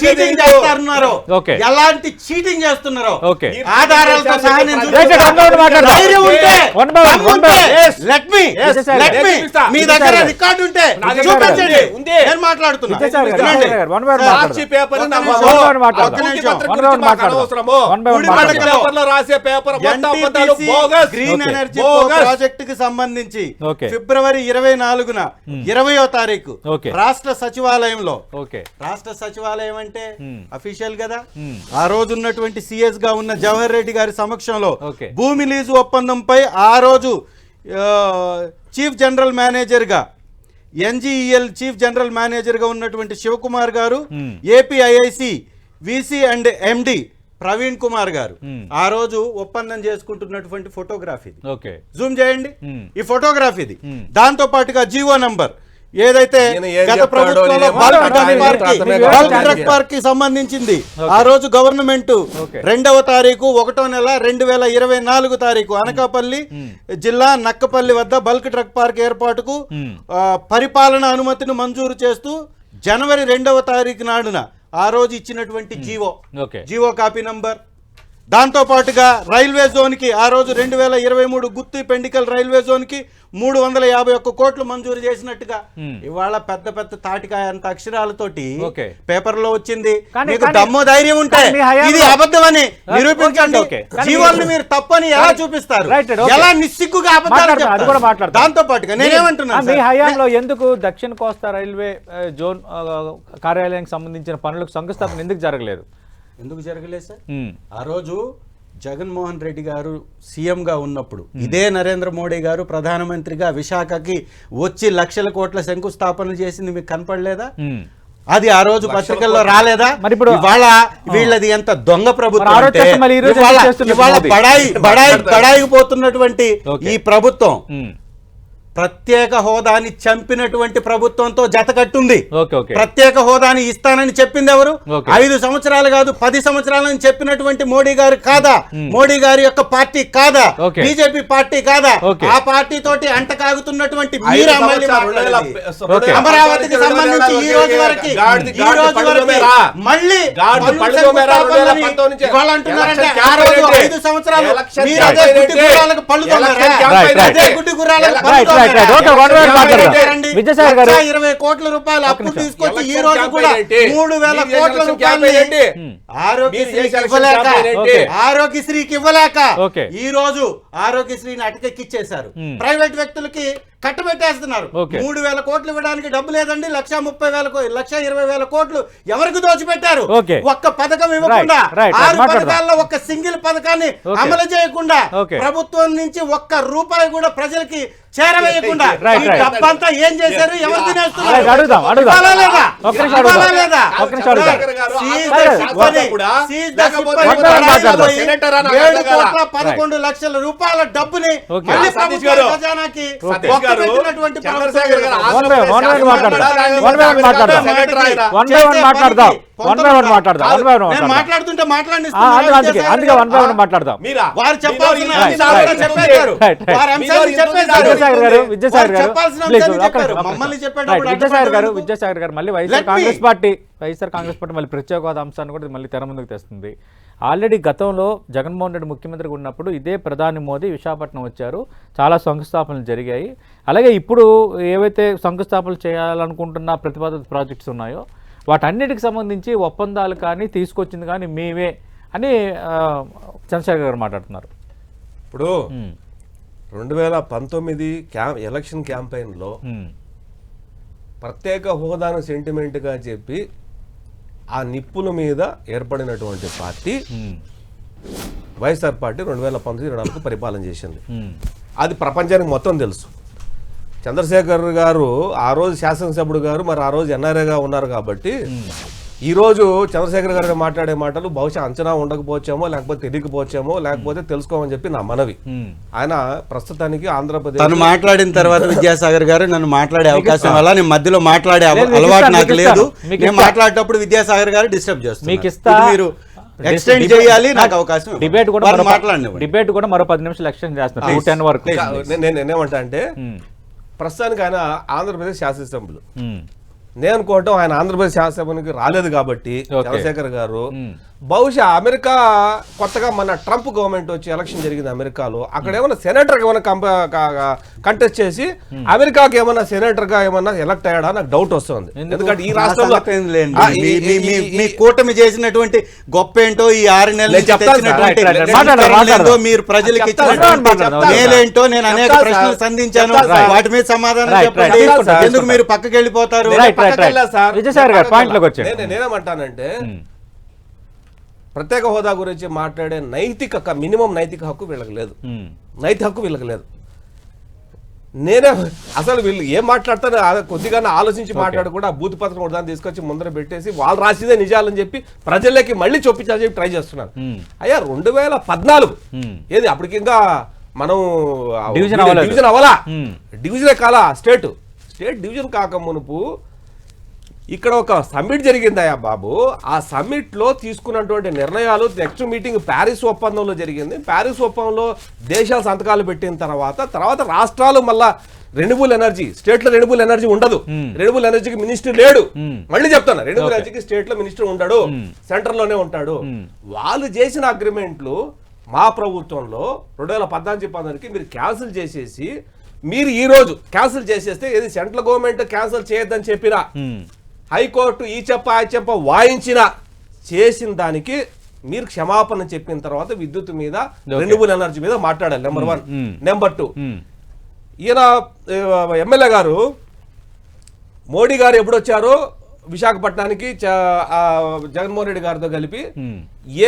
చీటింగ్ చేస్తున్నారో, Okay. ఎలాంటి చీటింగ్ చేస్తున్నారో Okay. ఆధారాలతో సహా నేను Right, right, one by one మాట్లాడదాం. ధైర్యం ఉంటే, One by one, దమ్ము one by ఉంటే, one. Yes. let me, Yes, let me. చూపిస్తా. మీ విజయసాయి దగ్గర గారు. రికార్డు ఉంటే నా దగ్గర చూపించండి. ఉంది. నేను మాట్లాడుతున్నా. విజయసాయి గారు, వినండి. విజయసాయి గారు, one by one సాక్షి మాట్లాడదాం. పేపర్ ఒక్క నమ్మకం. నిమిషం. one by one మాట్లాడదాం. అభివృద్ధి నిమిషం. పత్రిక one by గురించి one మాకు మాట్లాడదాం. అనవసరము. one by one గుడి పత్రిక మాట్లాడదాం. పేపర్లో రాసే పేపర్ మొత్తం అబద్ధాలు, NTPC bogus. Green Okay. Energy Bogus. Project కి సంబంధించి Okay. ఫిబ్రవరి 24న 20వ తారీఖు Okay. రాష్ట్ర సచివాలయంలో, ఓకే రాష్ట్ర సచివాలయం అంటే అఫీషియల్ కదా, ఆ రోజు ఉన్నటువంటి సిఎస్ గా ఉన్న జవహర్ రెడ్డి గారి సమక్షంలో Okay. భూమి లీజు ఒప్పందంపై ఆ రోజు చీఫ్ జనరల్ మేనేజర్ గా, ఎన్జిఈఎల్ చీఫ్ జనరల్ మేనేజర్ గా ఉన్నటువంటి శివకుమార్ గారు, APIIC VC and MD Praveen Kumar గారు ఆ రోజు ఒప్పందం చేసుకుంటున్నటువంటి ఫోటోగ్రాఫ్ ఇది. ఓకే జూమ్ చేయండి, ఈ ఫోటోగ్రాఫ్ ఇది. దాంతో పాటుగా జీవో నంబర్ ఏదైతే ఈయన ఏం గత చెప్తాడో ప్రభుత్వంలో నేనేమో బల్క్ అర్థం డ్రగ్ పార్క్ కాదు. బల్క్ డ్రగ్ పార్క్ కి సంబంధించింది ఆ రోజు గవర్నమెంట్ 2వ తారీఖు 1వ నెల 2024 తారీఖు అనకాపల్లి జిల్లా నక్కపల్లి వద్ద బల్క్ డ్రగ్ పార్క్ ఏర్పాటుకు పరిపాలన అనుమతిని మంజూరు చేస్తూ జనవరి 2వ తారీఖు నాడున ఆ రోజు ఇచ్చినటువంటి జీవో కాపీ నంబర్. దాంతో పాటుగా రైల్వే జోన్ కి ఆ రోజు 2023 గుత్తి పెండికల్ రైల్వే జోన్ కి 351 కోట్లు మంజూరు చేసినట్టుగా ఇవాళ పెద్ద పెద్ద తాటికాయ అంత అక్షరాలతోటి పేపర్ లో వచ్చింది. మీకు దమ్ము ధైర్యం ఉంటే ఇది అబద్ధమని నిరూపించండి. జీవోల్ని మీరు తప్పని ఎలా చూపిస్తారు, ఎలా నిస్సిగ్గుగా అబద్ధాలు చెప్తారు? దాంతో పాటుగా నేనేమంటున్నాను, మీ హయాంలో ఎందుకు దక్షిణ కోస్తా రైల్వే జోన్ కార్యాలయానికి సంబంధించిన పనులకు శంకుస్థాపన ఎందుకు జరగలేదు? ఎందుకు జరగలేదు సార్? ఆ రోజు జగన్మోహన్ రెడ్డి గారు సీఎంగా ఉన్నప్పుడు ఇదే నరేంద్ర మోడీ గారు ప్రధానమంత్రిగా విశాఖకి వచ్చి లక్షల కోట్ల శంకుస్థాపనలు చేసింది మీకు కనపడలేదా? అది ఆ రోజు పత్రికల్లో రాలేదా? మరి ఇప్పుడు వీళ్ళది ఎంత దొంగ ప్రభుత్వం, బడాయి పోతున్నటువంటి ఈ ప్రభుత్వం ప్రత్యేక హోదాని చంపినటువంటి ప్రభుత్వంతో జతకట్టుంది. ప్రత్యేక హోదాని ఇస్తానని చెప్పింది ఎవరు? 5 సంవత్సరాలు కాదు 10 సంవత్సరాలని చెప్పినటువంటి మోడీ గారు కాదా? మోడీ గారి యొక్క పార్టీ కాదా? బీజేపీ పార్టీ కాదా? ఆ పార్టీ తోటి అంటకాగుతున్నటువంటి అమరావతికి సంబంధించి ఈ రోజు వరకు మళ్ళీ వాళ్ళు అంటున్నారంటే ఆ రోజు 5 సంవత్సరాలు మీరు అదే గుడ్డి గుర్రాలకు పళ్ళు తోమారా? అదే గుడ్డి గుర్రాలకు పళ్ళు తోమారా? 20 కోట్ల రూపాయలు అప్పు తీసుకొచ్చి ఈ రోజు కూడా 3,000 కోట్ల రూపాయలు ఆరోగ్యశ్రీకి ఇవ్వలేక ఈ రోజు ఆరోగ్యశ్రీని అటకెక్కిచ్చేశారు. ప్రైవేట్ వ్యక్తులకి కట్టబెట్టేస్తున్నారు. 3,000 కోట్లు ఇవ్వడానికి డబ్బు లేదండి. 1,20,000 కోట్లు ఎవరికి దోచిపెట్టారు? ఒక్క పథకం ఇవ్వకుండా 6 పథకాల్లో ఒక్క సింగిల్ పథకాన్ని అమలు చేయకుండా ప్రభుత్వం నుంచి ఒక్క రూపాయి కూడా ప్రజలకి చేరవేయకుండా డబ్బంతా ఏం చేశారు? ఎవరు తినేస్తున్నారు? లక్షల రూపాయల డబ్బుని ఖజానాకి మాట్లాడుతుంటే మాట్లాడండి. వారు చెప్పాల్సిన విద్యాసాగర్ గారు మళ్ళీ వైఎస్ఆర్ కాంగ్రెస్ పార్టీ మళ్ళీ ప్రత్యేక హోదా అంశాన్ని కూడా మళ్ళీ తెర ముందుకు తెస్తుంది. ఆల్రెడీ గతంలో జగన్మోహన్ రెడ్డి ముఖ్యమంత్రిగా ఉన్నప్పుడు ఇదే ప్రధాని మోదీ విశాఖపట్నం వచ్చారు, చాలా శంకుస్థాపనలు జరిగాయి. అలాగే ఇప్పుడు ఏవైతే శంకుస్థాపనలు చేయాలనుకుంటున్న ప్రతిపాదిత ప్రాజెక్ట్స్ ఉన్నాయో వాటన్నిటికి సంబంధించి ఒప్పందాలు కానీ తీసుకొచ్చింది కానీ మేమే అని చంద్రశేఖర్ గారు మాట్లాడుతున్నారు. ఇప్పుడు 2019 ఎలక్షన్ క్యాంపెయిన్లో ప్రత్యేక హోదాను సెంటిమెంట్గా చెప్పి ఆ నిప్పుల మీద ఏర్పడినటువంటి పార్టీ వైఎస్ఆర్ పార్టీ 2019-24 పరిపాలన చేసింది. అది ప్రపంచానికి మొత్తం తెలుసు. చంద్రశేఖర్ గారు ఆ రోజు శాసనసభ్యుడు గారు, మరి ఆ రోజు ఎన్ఆర్ఏగా ఉన్నారు కాబట్టి ఈ రోజు చంద్రశేఖర్ గారు మాట్లాడే మాటలు బహుశా అంచనా ఉండకపోవచ్చేమో, లేకపోతే తెలియకపోవచ్చేమో, లేకపోతే తెలుసుకోమని చెప్పి నా మనవి. ఆయన ప్రస్తుతానికి ఆంధ్రప్రదేశ్ తను మాట్లాడిన తర్వాత విద్యాసాగర్ గారు నన్ను మాట్లాడే అవకాశం వల్ల నేను మధ్యలో మాట్లాడే అలవాటు నాకు లేదు. నేను మాట్లాడేటప్పుడు విద్యాసాగర్ గారు డిస్టర్బ్ చేస్తారు. మీరు ఎక్స్టెండ్ చేయాలి, నాకు అవకాశం. డిబేట్ కూడా మాట్లాడిన డిబేట్ కూడా మరో 10 నిమిషాలు ఎక్స్టెండ్ చేస్తున్నారు 2:10 వరకు. నేనేమంటా అంటే ప్రస్తుతానికి ఆయన ఆంధ్రప్రదేశ్ శాసనసభ్యులు. నేను అనుకోవటం ఆయన ఆంధ్రప్రదేశ్ శాసనసభకి రాలేదు కాబట్టి చంద్రశేఖర్ గారు బహుశా అమెరికా కొత్తగా మన ట్రంప్ గవర్నమెంట్ వచ్చి ఎలక్షన్ జరిగింది అమెరికాలో, అక్కడ ఏమన్నా సెనేటర్ ఏమైనా కంటెస్ట్ చేసి అమెరికాకి ఏమన్నా సెనేటర్ గా ఏమన్నా ఎలక్ట్ అయ్యాడా నాకు డౌట్ వస్తుంది. ఎందుకంటే ఈ రాష్ట్రంలో మీ కూటమి చేసినటువంటి గొప్ప ఏంటో, ఈ 6 నెలలు మీరు ప్రజలకు మేలేంటో నేను అనేక ప్రశ్నలు సంధించాను, వాటి మీద సమాధానం చెప్పండి. ఎందుకు మీరు పక్కకి వెళ్ళిపోతారు? నేనేమంటానంటే ప్రత్యేక హోదా గురించి మాట్లాడే మినిమం నైతిక హక్కు వీళ్ళకి లేదు. నైతిక హక్కు వీళ్ళకి లేదు. నేనే అసలు వీళ్ళు ఏం మాట్లాడతారో కొద్దిగా ఆలోచించి మాట్లాడు కూడా బూత్ పత్రం కూడా దాన్ని తీసుకొచ్చి ముందర పెట్టేసి వాళ్ళు రాసిదే నిజాలని చెప్పి ప్రజలకి మళ్ళీ చూపించాలని చెప్పి ట్రై చేస్తున్నారు. అయ్యా 2014 ఏది అప్పటికి ఇంకా మనం డివిజన్ అవ్వాలా, డివిజనే కాలా, స్టేట్ డివిజన్ కాక మునుపు ఇక్కడ ఒక సమ్మిట్ జరిగిందయ్యా బాబు. ఆ సమ్మిట్ లో తీసుకున్నటువంటి నిర్ణయాలు నెక్స్ట్ మీటింగ్ ప్యారిస్ ఒప్పందంలో జరిగింది. ప్యారిస్ ఒప్పందంలో దేశాలు సంతకాలు పెట్టిన తర్వాత రాష్ట్రాలు మళ్ళా రెన్యూబుల్ ఎనర్జీ, స్టేట్ లో రెన్యూబుల్ ఎనర్జీ ఉండదు, రెన్యూబుల్ ఎనర్జీకి మినిస్టర్ లేడు. మళ్ళీ చెప్తాను, రెన్యూబుల్ ఎనర్జీకి స్టేట్ లో మినిస్టర్ ఉంటాడు, సెంటర్ లోనే ఉంటాడు. వాళ్ళు చేసిన అగ్రిమెంట్లు మా ప్రభుత్వంలో 2014-15కి మీరు క్యాన్సిల్ చేసేసి, మీరు ఈ రోజు క్యాన్సిల్ చేసేస్తే ఏది సెంట్రల్ గవర్నమెంట్ క్యాన్సిల్ చేయొద్దని చెప్పినా, హైకోర్టు ఈ చెప్ప వాయించిన చేసిన దానికి మీరు క్షమాపణ చెప్పిన తర్వాత విద్యుత్ మీద, రెన్యూబుల్ ఎనర్జీ మీద మాట్లాడాలి. నెంబర్ 1. నెంబర్ 2, ఈయన ఎమ్మెల్యే గారు మోడీ గారు ఎప్పుడు వచ్చారో విశాఖపట్నానికి జగన్మోహన్ రెడ్డి గారితో కలిపి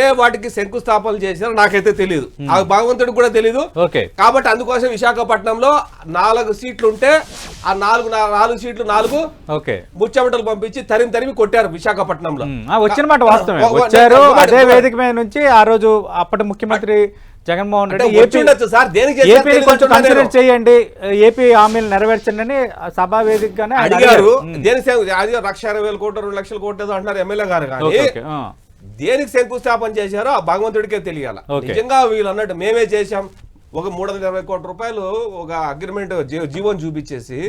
ఏ వాటికి శంకుస్థాపనలు చేశారో నాకైతే తెలియదు, ఆ భగవంతుడికి కూడా తెలియదు. కాబట్టి అందుకోసం విశాఖపట్నంలో 4 సీట్లు ఉంటే ఆ 4 సీట్లు 4 ముచ్చెమటలు పంపించి తరిమి కొట్టారు విశాఖపట్నంలో. వచ్చిన మాట వాస్తవమే. వచ్చారు అదే వేదిక మీద నుంచి ఆ రోజు అప్పటి ముఖ్యమంత్రి జగన్మోహన్ రెడ్డి ఏపీ కొంచెం కన్సిడర్ చేయండి, ఏపీ హామీలు నెరవేర్చండి అని సభా వేదికగానే అడిగారు. దేనికి 1,60,000 కోట్లు 2 లక్షల కోట్లు అంటున్నారు ఎమ్మెల్యే గారు, కానీ దేనికి శంకుస్థాపన చేశారో ఆ భగవంతుడికే తెలియాలి. నిజంగా వీళ్ళు అన్నట్టు మేమే చేశాం, ఒక 320 కోట్ల రూపాయలు ఒక అగ్రిమెంట్ జీవోని చూపించేసి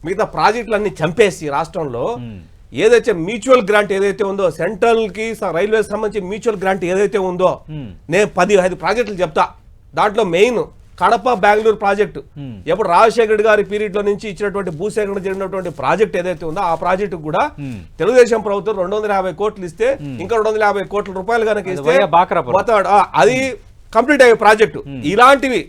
మిగతా ప్రాజెక్టులన్నీ చంపేసి రాష్ట్రంలో ఏదైతే మ్యూచువల్ గ్రాంట్ ఏదైతే ఉందో, సెంట్రల్ కి రైల్వే సంబంధించి మ్యూచువల్ గ్రాంట్ ఏదైతే ఉందో, నేను 15 ప్రాజెక్టులు చెప్తా. దాంట్లో మెయిన్ కడప బెంగళూరు ప్రాజెక్టు, ఎప్పుడు రాజశేఖర రెడ్డి గారి పీరియడ్ లో నుంచి ఇచ్చినటువంటి భూసేకరణ జరిగినటువంటి ప్రాజెక్ట్ ఏదైతే ఉందో ఆ ప్రాజెక్టు కూడా తెలుగుదేశం ప్రభుత్వం 250 కోట్లు ఇస్తే, ఇంకా 250 కోట్ల రూపాయలు కనుక ఇస్తే అది కంప్లీట్ అయ్యే ప్రాజెక్టు. ఇలాంటివి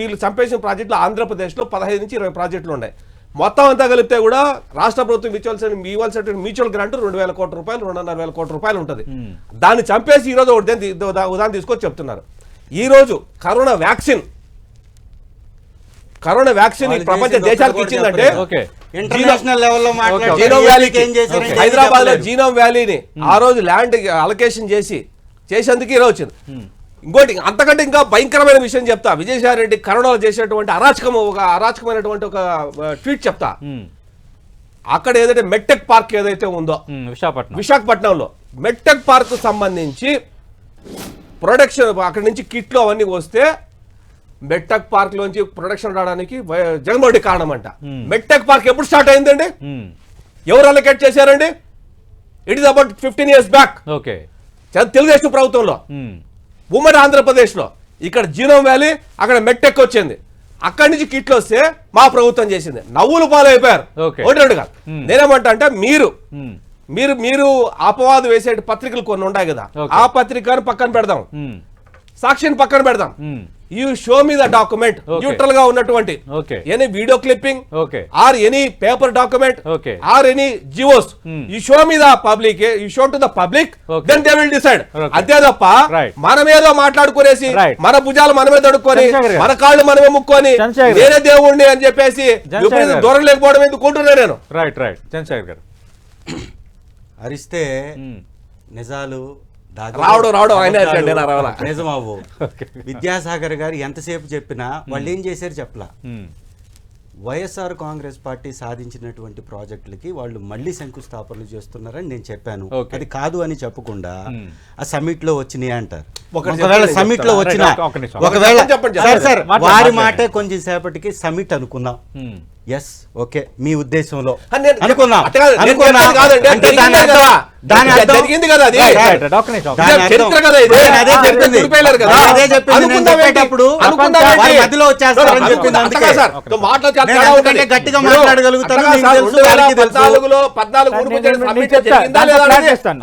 వీళ్ళు చంపేసిన ప్రాజెక్టులు ఆంధ్రప్రదేశ్ లో 15 నుంచి 20 ప్రాజెక్టులు ఉన్నాయి. మొత్తం అంతా కలిపితే కూడా రాష్ట్ర ప్రభుత్వం ఇవ్వాల్సిన మ్యూచువల్ గ్రాంట్ 2,000 కోట్ల రూపాయలు, 2,500 కోట్ల రూపాయలు ఉంటుంది. దాన్ని చంపేసి ఈ రోజు ఉదాహరణ తీసుకొచ్చి చెప్తున్నారు. ఈ రోజు కరోనా వ్యాక్సిన్ ప్రపంచ దేశాలకు ఇచ్చిందంటే హైదరాబాద్ లో జీనోమ్ వ్యాలీని ఆ రోజు ల్యాండ్ అలొకేషన్ చేసేందుకు ఈరోజు వచ్చింది. ఇంకోటి అంతకంటే ఇంకా భయంకరమైన విషయం చెప్తా. విజయసాయి రెడ్డి కరోనాలో చేసేటువంటి అరాచకమైనటువంటి ఒక ట్వీట్ చెప్తా. అక్కడ ఏదైతే మెట్టెక్ పార్క్ ఏదైతే ఉందో విశాఖపట్నంలో, మెట్టెక్ పార్క్ సంబంధించి ప్రొడక్షన్ అక్కడి నుంచి కిట్లు అవన్నీ వస్తే మెట్టెక్ పార్క్ లోంచి ప్రొడక్షన్ రావడానికి జగన్మోహన్ రెడ్డి కారణం అంట. మెట్టెక్ పార్క్ ఎప్పుడు స్టార్ట్ అయిందండి? ఎవరు అలొకేట్ చేశారండి? It is about 15 years back Telugu Desam ప్రభుత్వంలో, ఉమ్మడి ఆంధ్రప్రదేశ్ లో. ఇక్కడ జీనోమ్ వ్యాలీ, అక్కడ మెట్టెక్ వచ్చింది, అక్కడి నుంచి కిట్లు వస్తే మా ప్రభుత్వం చేసింది. నవ్వులు పాలైపోయారు. ఒకటి కాదు. నేనేమంటా అంటే మీరు అపవాదు వేసే పత్రికలు కొన్ని ఉన్నాయి కదా, ఆ పత్రికను పక్కన పెడదాం, సాక్షిని పక్కన పెడదాం. You show me the document, neutral గా ఉన్నటువంటి any video clipping or any paper document or any GOs, you show me the public, you show to the public, then they will decide. అంతే తప్ప మనమేదో మాట్లాడుకునేసి మన భుజాలు మనమే తడుక్కొని మన కాళ్ళు మనమే ముక్కొని నేనే దేవుణ్ణి అని చెప్పేసి దూరం లేకపోవడం ఎందుకు కొంటున్నా నేను. అరిస్తే నిజాలు రావడం ఆయన అరిచాడు, నేను అరవలా. నిజమవ్వు. విద్యాసాగర్ గారు ఎంతసేపు చెప్పినా వాళ్ళు ఏం చేశారు చెప్పలా. వైఎస్ఆర్ కాంగ్రెస్ పార్టీ సాధించినటువంటి ప్రాజెక్టులకి వాళ్ళు మళ్ళీ శంకుస్థాపనలు చేస్తున్నారని నేను చెప్పాను. అది కాదు అని చెప్పకుండా ఆ సమ్మిట్ లో వచ్చినాయి అంటారు. ఒకవేళ సమ్మిట్ లో వచ్చిన వారి మాటే కొంచెం సేపటికి సమ్మిట్ అనుకుందాం. ఎస్, ఓకే, మీ ఉద్దేశంలో అనుకుందాం. జరిగింది కదా, అది చరిత్ర కదా, ఇది అదే చెప్పింది. అదే చెప్పింది. నేను చెప్పేటప్పుడు వారి మధ్యలో వచ్చేస్తారని చెప్పింది. అందుకే నేను గట్టిగా మాట్లాడగలుగుతాను.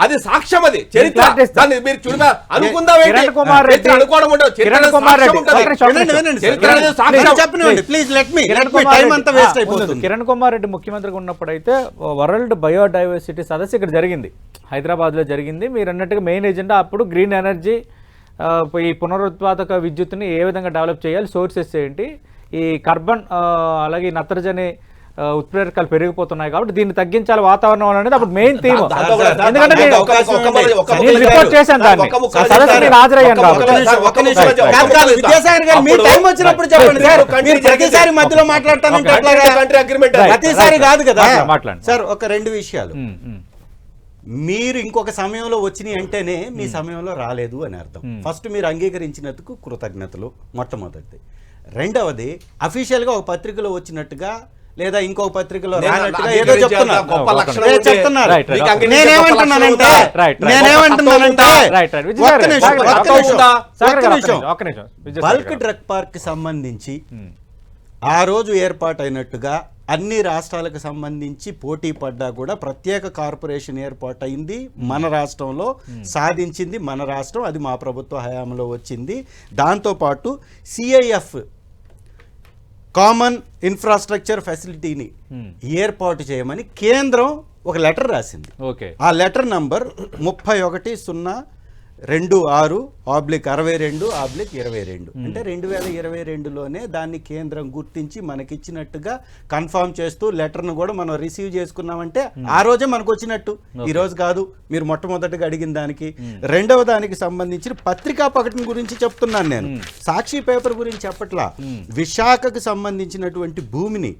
అది సాక్ష్యం, అది చరిత్ర. దాన్ని మీరు చూడగా అనుకుందాం. కిరణ్ కుమార్ రెడ్డి ముఖ్యమంత్రిగా ఉన్నప్పుడైతే వరల్డ్ బయోడైవర్సిటీ సదస్సు ఇక్కడ జరిగింది, హైదరాబాద్లో జరిగింది. మీరు అన్నట్టుగా మెయిన్ ఎజెండా అప్పుడు గ్రీన్ ఎనర్జీ, ఈ పునరుత్పాదక విద్యుత్తుని ఏ విధంగా డెవలప్ చేయాలి, సోర్సెస్ ఏంటి, ఈ కార్బన్ అలాగే నత్రజని ఉత్ప్రేరకాలు పెరిగిపోతున్నాయి కాబట్టి దీన్ని తగ్గించాలి వాతావరణం అనేది అప్పుడు మెయిన్ థీమ్. ఎందుకంటే రిపోర్ట్ చేశాను, దాన్ని సదస్సుని హాజరయ్యాను కాబట్టి. ప్రతిసారి కాదు కదా. మాట్లాడండి సార్. ఒక 2 విషయాలు. మీరు ఇంకొక సమయంలో వచ్చినాయి అంటేనే మీ సమయంలో రాలేదు అని అర్థం. ఫస్ట్ మీరు అంగీకరించినందుకు కృతజ్ఞతలు మొట్టమొదటిది. రెండవది అఫీషియల్ గా ఒక పత్రికలో వచ్చినట్టుగా లేదా ఇంకొక పత్రికలో రానట్టుగా ఏదో చెప్తున్నారు. నేనేమంటున్నానంటే బల్క్ డ్రగ్ పార్క్ కి సంబంధించి ఆ రోజు ఏర్పాటైనట్టుగా అన్ని రాష్ట్రాలకు సంబంధించి పోటీ పడ్డా కూడా ప్రత్యేక కార్పొరేషన్ ఏర్పాటైంది మన రాష్ట్రంలో, సాధించింది మన రాష్ట్రం. అది మా ప్రభుత్వ హయాంలో వచ్చింది. దాంతోపాటు CIF కామన్ ఇన్ఫ్రాస్ట్రక్చర్ ఫెసిలిటీని ఏర్పాటు చేయమని కేంద్రం ఒక లెటర్ రాసింది. ఆ లెటర్ నంబర్ 3126/62/22 అంటే 2022లోనే దాన్ని కేంద్రం గుర్తించి మనకిచ్చినట్టుగా కన్ఫర్మ్ చేస్తూ లెటర్ను కూడా మనం రిసీవ్ చేసుకున్నామంటే ఆ రోజే మనకు వచ్చినట్టు. ఈ రోజు కాదు మీరు మొట్టమొదటిగా అడిగిన దానికి. రెండవ దానికి సంబంధించిన పత్రికా ప్రకటన గురించి చెప్తున్నాను నేను, సాక్షి పేపర్ గురించి చెప్పట్లా. విశాఖకు సంబంధించినటువంటి భూమిని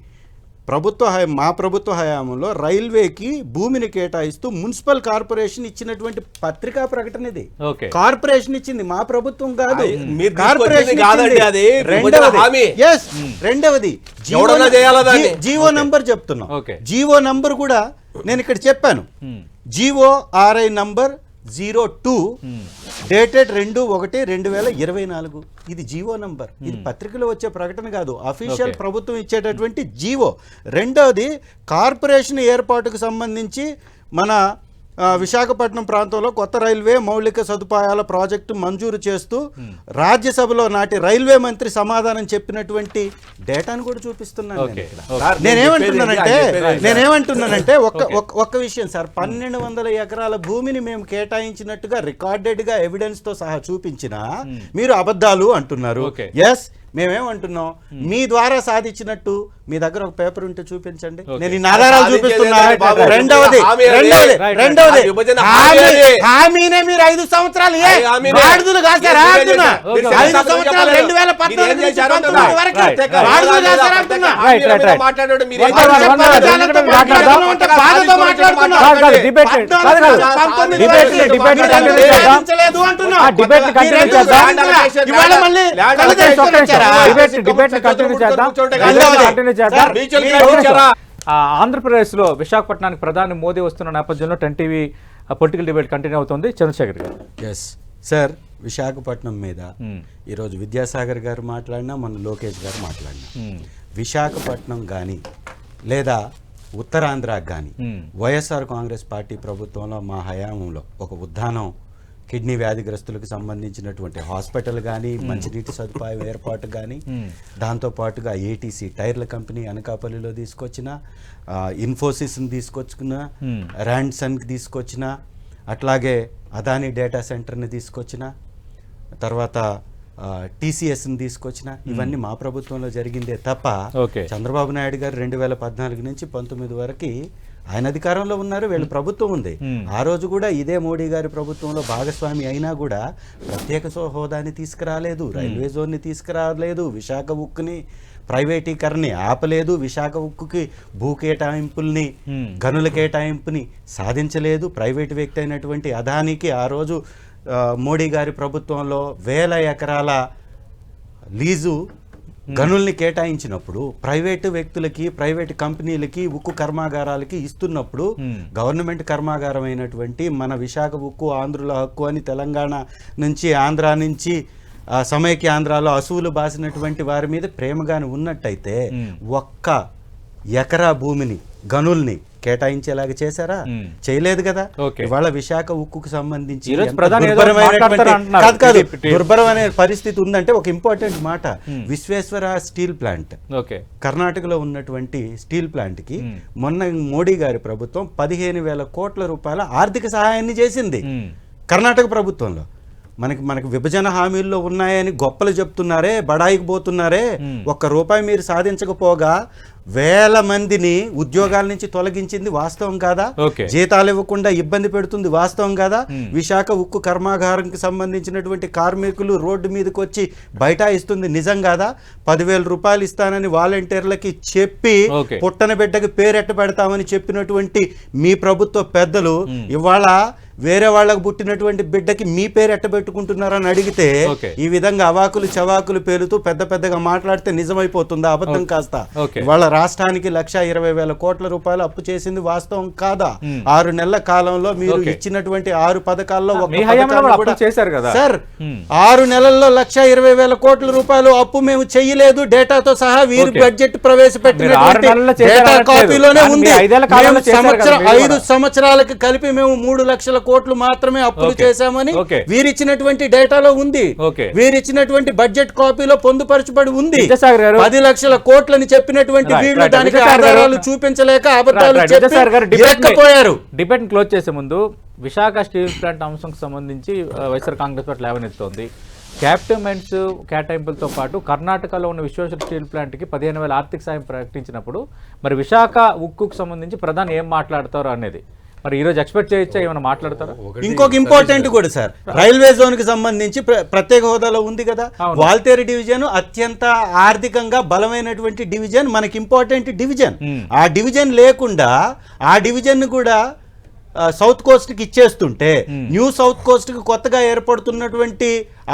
మా ప్రభుత్వ హయాంలో రైల్వేకి భూమిని కేటాయిస్తూ మున్సిపల్ కార్పొరేషన్ ఇచ్చినటువంటి పత్రికా ప్రకటన ఇది. కార్పొరేషన్ ఇచ్చింది, మా ప్రభుత్వం కాదు. రెండవది జీవో నంబర్ చెప్తున్నాం. జీవో నంబర్ కూడా నేను ఇక్కడ చెప్పాను. GORI number 02 dated 2/1/2024. ఇది జీవో నంబర్. ఇది పత్రికలో వచ్చే ప్రకటన కాదు, అఫీషియల్ ప్రభుత్వం ఇచ్చేటటువంటి జీవో. రెండవది కార్పొరేషన్ ఏర్పాటుకు సంబంధించి మన విశాఖపట్నం ప్రాంతంలో కొత్త రైల్వే మౌలిక సదుపాయాల ప్రాజెక్టు మంజూరు చేస్తూ రాజ్యసభలో నాటి రైల్వే మంత్రి సమాధానం చెప్పినటువంటి డేటాను కూడా చూపిస్తున్నాను. నేనేమంటున్నానంటే ఒక్క విషయం సార్, 1200 ఎకరాల భూమిని మేము కేటాయించినట్టుగా రికార్డెడ్ గా ఎవిడెన్స్ తో సహా చూపించినా మీరు అబద్ధాలు అంటున్నారు. ఎస్, మేమేమంటున్నాం, మీ ద్వారా సాధించినట్టు మీ దగ్గర ఒక పేపర్ ఉంటే చూపించండి, నేను ఈ ఆధారాలు చూపిస్తున్నా. రెండవది హామీనే మీరు 5 సంవత్సరాలు గాడిదలు కాశారా అంటున్నా. 5 సంవత్సరాలు 2014 నుంచి 19 వరకు గాడిదలు కాశారా అంటున్నా. ఇవాళ మళ్ళీ ఆంధ్రప్రదేశ్లో విశాఖపట్నానికి ప్రధాని మోదీ వస్తున్న నేపథ్యంలో 10 టీవీ పొలిటికల్ డిబేట్ కంటిన్యూ అవుతుంది. చంద్రశేఖర్ గారు. ఎస్ సార్, విశాఖపట్నం మీద ఈరోజు విద్యాసాగర్ గారు మాట్లాడినా, మన లోకేష్ గారు మాట్లాడినా, విశాఖపట్నం కానీ లేదా ఉత్తరాంధ్రకు కానీ వైఎస్ఆర్ కాంగ్రెస్ పార్టీ ప్రభుత్వంలో మా హయాంలో ఒక ఉద్దానం కిడ్నీ వ్యాధిగ్రస్తులకు సంబంధించినటువంటి హాస్పిటల్ కానీ, మంచినీటి సదుపాయం ఏర్పాటు కానీ, దాంతోపాటుగా ATC టైర్ల కంపెనీ అనకాపల్లిలో తీసుకొచ్చిన, ఇన్ఫోసిస్ని తీసుకొచ్చుకున్న, ర్యాండ్సన్కి తీసుకొచ్చిన, అట్లాగే అదానీ డేటా సెంటర్ని తీసుకొచ్చిన, తర్వాత TCSని తీసుకొచ్చిన, ఇవన్నీ మా ప్రభుత్వంలో జరిగిందే తప్ప చంద్రబాబు నాయుడు గారు 2014 నుంచి 19 వరకు ఆయన అధికారంలో ఉన్నారు, వీళ్ళు ప్రభుత్వం ఉంది. ఆ రోజు కూడా ఇదే మోడీ గారి ప్రభుత్వంలో భాగస్వామి అయినా కూడా ప్రత్యేక హోదాని తీసుకురాలేదు, రైల్వే జోన్ని తీసుకురాలేదు, విశాఖ ఉక్కుని ప్రైవేటీకరణని ఆపలేదు, విశాఖ ఉక్కుకి భూ కేటాయింపుల్ని గనుల కేటాయింపుని సాధించలేదు. ప్రైవేటు వ్యక్తి అయినటువంటి అదానికి ఆ రోజు మోడీ గారి ప్రభుత్వంలో 1000 ఎకరాల లీజు గనుల్ని కేటాయించినప్పుడు ప్రైవేటు వ్యక్తులకి, ప్రైవేటు కంపెనీలకి, ఉక్కు కర్మాగారాలకి ఇస్తున్నప్పుడు గవర్నమెంట్ కర్మాగారం అయినటువంటి మన విశాఖ ఉక్కు ఆంధ్రుల హక్కు అని తెలంగాణ నుంచి, ఆంధ్ర నుంచి సమైక్య ఆంధ్రాలో అసువులు బాసినటువంటి వారి మీద ప్రేమగాని ఉన్నట్టయితే ఒక్క ఎకరా భూమిని, గనుల్ని కేటాయించేలాగా చేశారా? చేయలేదు కదా. ఇవాళ విశాఖ ఉక్కుకు సంబంధించి దుర్భరమైన పరిస్థితి ఉందంటే ఒక ఇంపార్టెంట్ మాట, విశ్వేశ్వర స్టీల్ ప్లాంట్ కర్ణాటకలో ఉన్నటువంటి స్టీల్ ప్లాంట్ కి మొన్న మోడీ గారి ప్రభుత్వం 15,000 కోట్ల రూపాయల ఆర్థిక సహాయాన్ని చేసింది కర్ణాటక ప్రభుత్వంలో. మనకి విభజన హామీల్లో ఉన్నాయని గొప్పలు చెప్తున్నారే, బడాయికి పోతున్నారే, ₹1 మీరు సాధించకపోగా 1000 మందిని ఉద్యోగాల నుంచి తొలగించింది వాస్తవం కాదా? జీతాలు ఇవ్వకుండా ఇబ్బంది పెడుతుంది వాస్తవం కాదా? విశాఖ ఉక్కు కర్మాగారంకి సంబంధించినటువంటి కార్మికులు రోడ్డు మీదకి వచ్చి బైఠాయిస్తుంది నిజం కాదా? 10,000 రూపాయలు ఇస్తానని వాలంటీర్లకి చెప్పి పుట్టన బిడ్డకి పేరెట్ట పెడతామని చెప్పినటువంటి మీ ప్రభుత్వ పెద్దలు ఇవాళ వేరే వాళ్ళకు పుట్టినటువంటి బిడ్డకి మీ పేరు ఎట్టబెట్టుకుంటున్నారని అడిగితే ఈ విధంగా అవాకులు చవాకులు పేలుతూ పెద్ద పెద్దగా మాట్లాడితే నిజమైపోతుందా? అబద్ధం కాస్త వాళ్ళ రాష్ట్రానికి 1,20,000 కోట్ల రూపాయలు అప్పు చేసింది వాస్తవం కాదా? 6 నెలల కాలంలో మీరు ఇచ్చినటువంటి 6 పథకాల్లో సార్ 6 నెలల్లో 1,20,000 కోట్ల రూపాయలు అప్పు మేము చెయ్యలేదు, డేటాతో సహా వీరు బడ్జెట్ ప్రవేశపెట్టినటువంటి డేటా కాపీలోనే ఉంది. 5 సంవత్సరాలకు కలిపి మేము 3 లక్షల కోట్లు మాత్రమే అప్పులు చేశామని వీరిచ్చినటువంటి డేటాలో ఉంది. వీరిచ్చినటువంటి బడ్జెట్ కాపీలో పొందుపరచబడి ఉంది. 10 లక్షల కోట్లని చెప్పినటువంటి వీళ్ళు దానికి ఆధారాలు చూపించలేక అబద్ధాలు చెప్పారు. డిబేట్ క్లోజ్ చేసే ముందు విశాఖ స్టీల్ ప్లాంట్ అంశం సంబంధించి వైఎస్ఆర్ కాంగ్రెస్ పార్టీ లేవనెత్తుతోంది. క్యాప్టమెంట్స్ కేటాయింపులతో పాటు కర్ణాటకలో ఉన్న విశ్వేశ్వర స్టీల్ ప్లాంట్కి 15,000 ఆర్థిక సాయం ప్రకటించినప్పుడు మరి విశాఖ ఉక్కుకు సంబంధించి ప్రధాని ఏం మాట్లాడతారో అనేది మరి ఈ రోజు ఎక్స్పెక్ట్ చేయొచ్చా? ఏమైనా మాట్లాడతారా? ఇంకొక ఇంపార్టెంట్ కూడా సార్, రైల్వే జోన్ కి సంబంధించి ప్రత్యేక హోదాలో ఉంది కదా. వాల్తేరు డివిజన్ అత్యంత ఆర్థికంగా బలమైనటువంటి డివిజన్, మనకి ఇంపార్టెంట్ డివిజన్. ఆ డివిజన్ లేకుండా ఆ డివిజన్ కూడా సౌత్ కోస్ట్ కి ఇచ్చేస్తుంటే న్యూ సౌత్ కోస్ట్ కి కొత్తగా ఏర్పడుతున్నటువంటి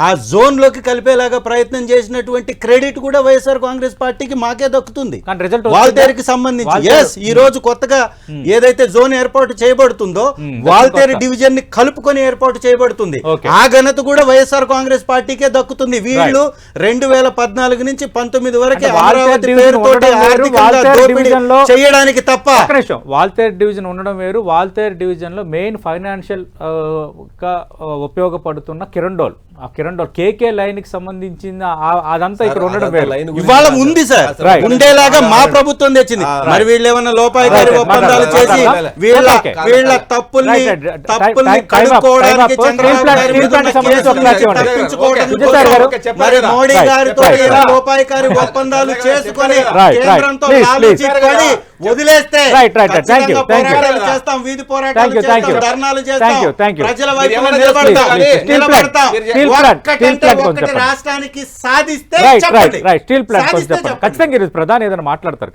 ఆ జోన్ లోకి కలిపేలాగా ప్రయత్నం చేసినటువంటి క్రెడిట్ కూడా వైఎస్ఆర్ కాంగ్రెస్ పార్టీకి మాకే దక్కుతుంది. వాల్తేరుకి సంబంధించి ఈ రోజు కొత్తగా ఏదైతే జోన్ ఏర్పాటు చేయబడుతుందో వాల్తేరు డివిజన్ ని కలుపుకొని ఏర్పాటు చేయబడుతుంది. ఆ ఘనత కూడా వైఎస్ఆర్ కాంగ్రెస్ పార్టీకే దక్కుతుంది. వీళ్ళు 2014 నుంచి 19 వరకు అమరావతి పేరుతోటి ఆర్థికంగా దోపిడీ చేయడానికి తప్ప. వాల్తేరు డివిజన్ ఉండడం వేరు. వాల్తేరు డివిజన్ లో మెయిన్ ఫైనాన్షియల్ గా ఉపయోగపడుతున్న కిరండోల్, ఆ కిరండోల్ కేకే లైన్ కి సంబంధించిన అదంతా ఇక్కడ ఉండడం వేరు. ఇవాళ ఉంది సార్, ఉండేలాగా మా ప్రభుత్వం తెచ్చింది. మరి వీళ్ళు ఏమన్నా లోపాయికారి ఒప్పందాలు చేసి వీళ్ళ తప్పుల్ని కడుక్కోవడానికి మరి మోడీ గారితో లోపాయికారి ఒప్పందాలు చేసుకొని కేంద్రంతో ఆలోచించుకొని వదిలేస్తే పోరాటాలు చేస్తాం, వీధి పోరాటాలు చేస్తాం, ధర్నాలు చేస్తాం, ప్రజల వైపు నిలబడతాం. రాష్ట్రానికి సాధిస్తే స్టీల్ ప్లాంట్ ఖచ్చితంగా ప్రధాని ఏదైనా మాట్లాడతారు.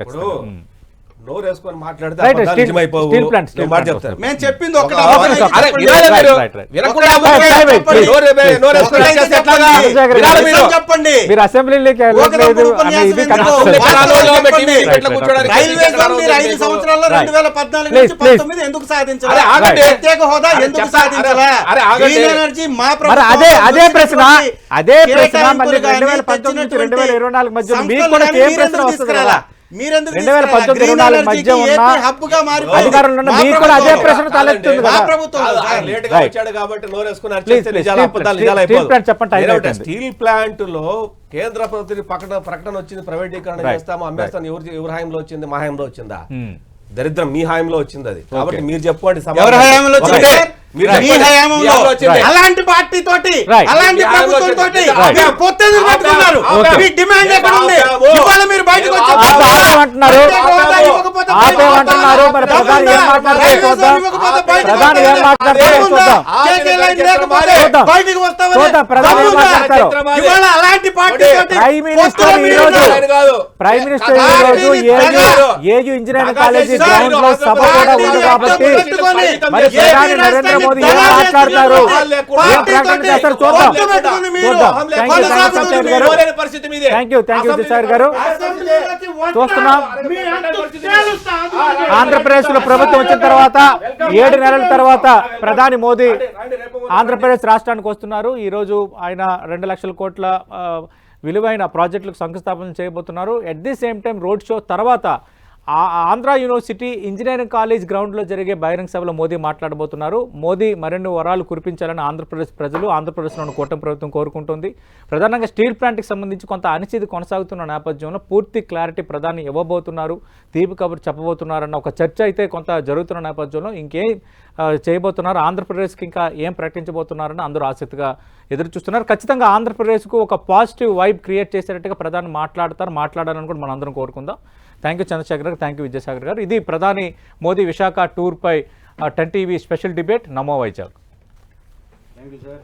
మేము చెప్పింది చెప్పండి. మీరు అసెంబ్లీలోకి 5 సంవత్సరాల్లో 2014 నుంచి 19 ఎందుకు సాధించాలి? ప్రత్యేక హోదా ఎందుకు సాధించాలా? ఎనర్జీ మా అదే ప్రశ్న మళ్ళీ 2019 నుంచి 2024 మధ్య మీకు కూడా ఏ ప్రశ్న వస్తుందా? 2018-24 మధ్య ఉన్న అధికారంలో ఉన్న మీకు కూడా అదే ప్రశ్న తలెత్తుంది కదా. స్టీల్ ప్లాంట్ లో కేంద్ర ప్రభుత్వ ప్రకటన వచ్చింది, ప్రైవేటీకరణ చేస్తాము, అమ్మేస్తాను. ఎవరి హాయంలో వచ్చింది? మా హాయంలో వచ్చిందా? దరిద్రం మీ హాయంలో వచ్చింది అది. కాబట్టి మీరు చెప్పుకోండి. ఎవరి హాయంలో వచ్చింది? మీరు మీ హయాంలో మీ హయాంలో వచ్చింది. అలాంటి పార్టీ తోటి Right. అలాంటి మీ హయాంలో ప్రభుత్వం తోటి వచ్చింది. మీరు పొత్తెందుకు పెట్టుకున్నారు? Okay. మీ డిమాండ్ ఎక్కడ ఉంది? ఆపాము. ఇవాళ మీరు బయటకు వచ్చి ఆపేమంటున్నారు? ప్రత్యేక హోదా ఇవ్వకపోతే ఆపేమంటున్నారు? మరి ప్రధాని ఏం మాట్లాడతారో చూద్దాం. ప్రధాని ఏం మాట్లాడతారో చూద్దాం. చూద్దాం. బయటకు వస్తామని చూద్దాం. ప్రధాని ఏం మాట్లాడతారో. ఇవాళ అలాంటి పార్టీ తోటి ప్రైమ్ మినిస్టర్ ఈ రోజు ప్రైమ్ మినిస్టర్ ఈ రోజు ఏయూ ఇంజనీరింగ్ కాలేజీ గ్రౌండ్ లో సభ కూడా ఉంది కాబట్టి మరి ప్రధాని నరేంద్ర మోదీ ఏం మాట్లాడతారు, ఏం ప్రకటన చేస్తారు చూద్దాం. చూద్దాం. థ్యాంక్ యూ విజయసాగర్ గారు. చూస్తున్నాం ఆంధ్రప్రదేశ్ లో ప్రభుత్వం వచ్చిన తర్వాత 7 నెలల తర్వాత ప్రధాని మోదీ ఆంధ్రప్రదేశ్ రాష్ట్రానికి వస్తున్నారు. ఈ రోజు ఆయన 2 లక్షల కోట్ల విలువైన ప్రాజెక్టులకు శంకుస్థాపన చేయబోతున్నారు. At the same time road show తర్వాత ఆంధ్ర యూనివర్సిటీ ఇంజనీరింగ్ కాలేజ్ గ్రౌండ్లో జరిగే బహిరంగ సభలో మోదీ మాట్లాడబోతున్నారు. మోదీ మరిన్ని వరాలు కురిపించాలని ఆంధ్రప్రదేశ్ ప్రజలు, ఆంధ్రప్రదేశ్లోని కూటమి ప్రభుత్వం కోరుకుంటుంది. ప్రధానంగా స్టీల్ ప్లాంట్కి సంబంధించి కొంత అనిశ్చితి కొనసాగుతున్న నేపథ్యంలో పూర్తి క్లారిటీ ప్రధాని ఇవ్వబోతున్నారు, తీపి కబురు చెప్పబోతున్నారన్న ఒక చర్చ అయితే కొంత జరుగుతున్న నేపథ్యంలో ఇంకేం చేయబోతున్నారు, ఆంధ్రప్రదేశ్కి ఇంకా ఏం ప్రకటించబోతున్నారని అందరూ ఆసక్తిగా ఎదురు చూస్తున్నారు. ఖచ్చితంగా ఆంధ్రప్రదేశ్కు ఒక పాజిటివ్ వైబ్ క్రియేట్ చేసేటట్టుగా ప్రధాని మాట్లాడాలని కూడా మనందరం కోరుకుందాం. థ్యాంక్ యూ చంద్రశేఖర్ గారు, థ్యాంక్ యూ విజయసాగర్ గారు. ఇది ప్రధాని మోదీ విశాఖ టూర్పై 10 TV special debate. Namo Vizag. Thank you sir.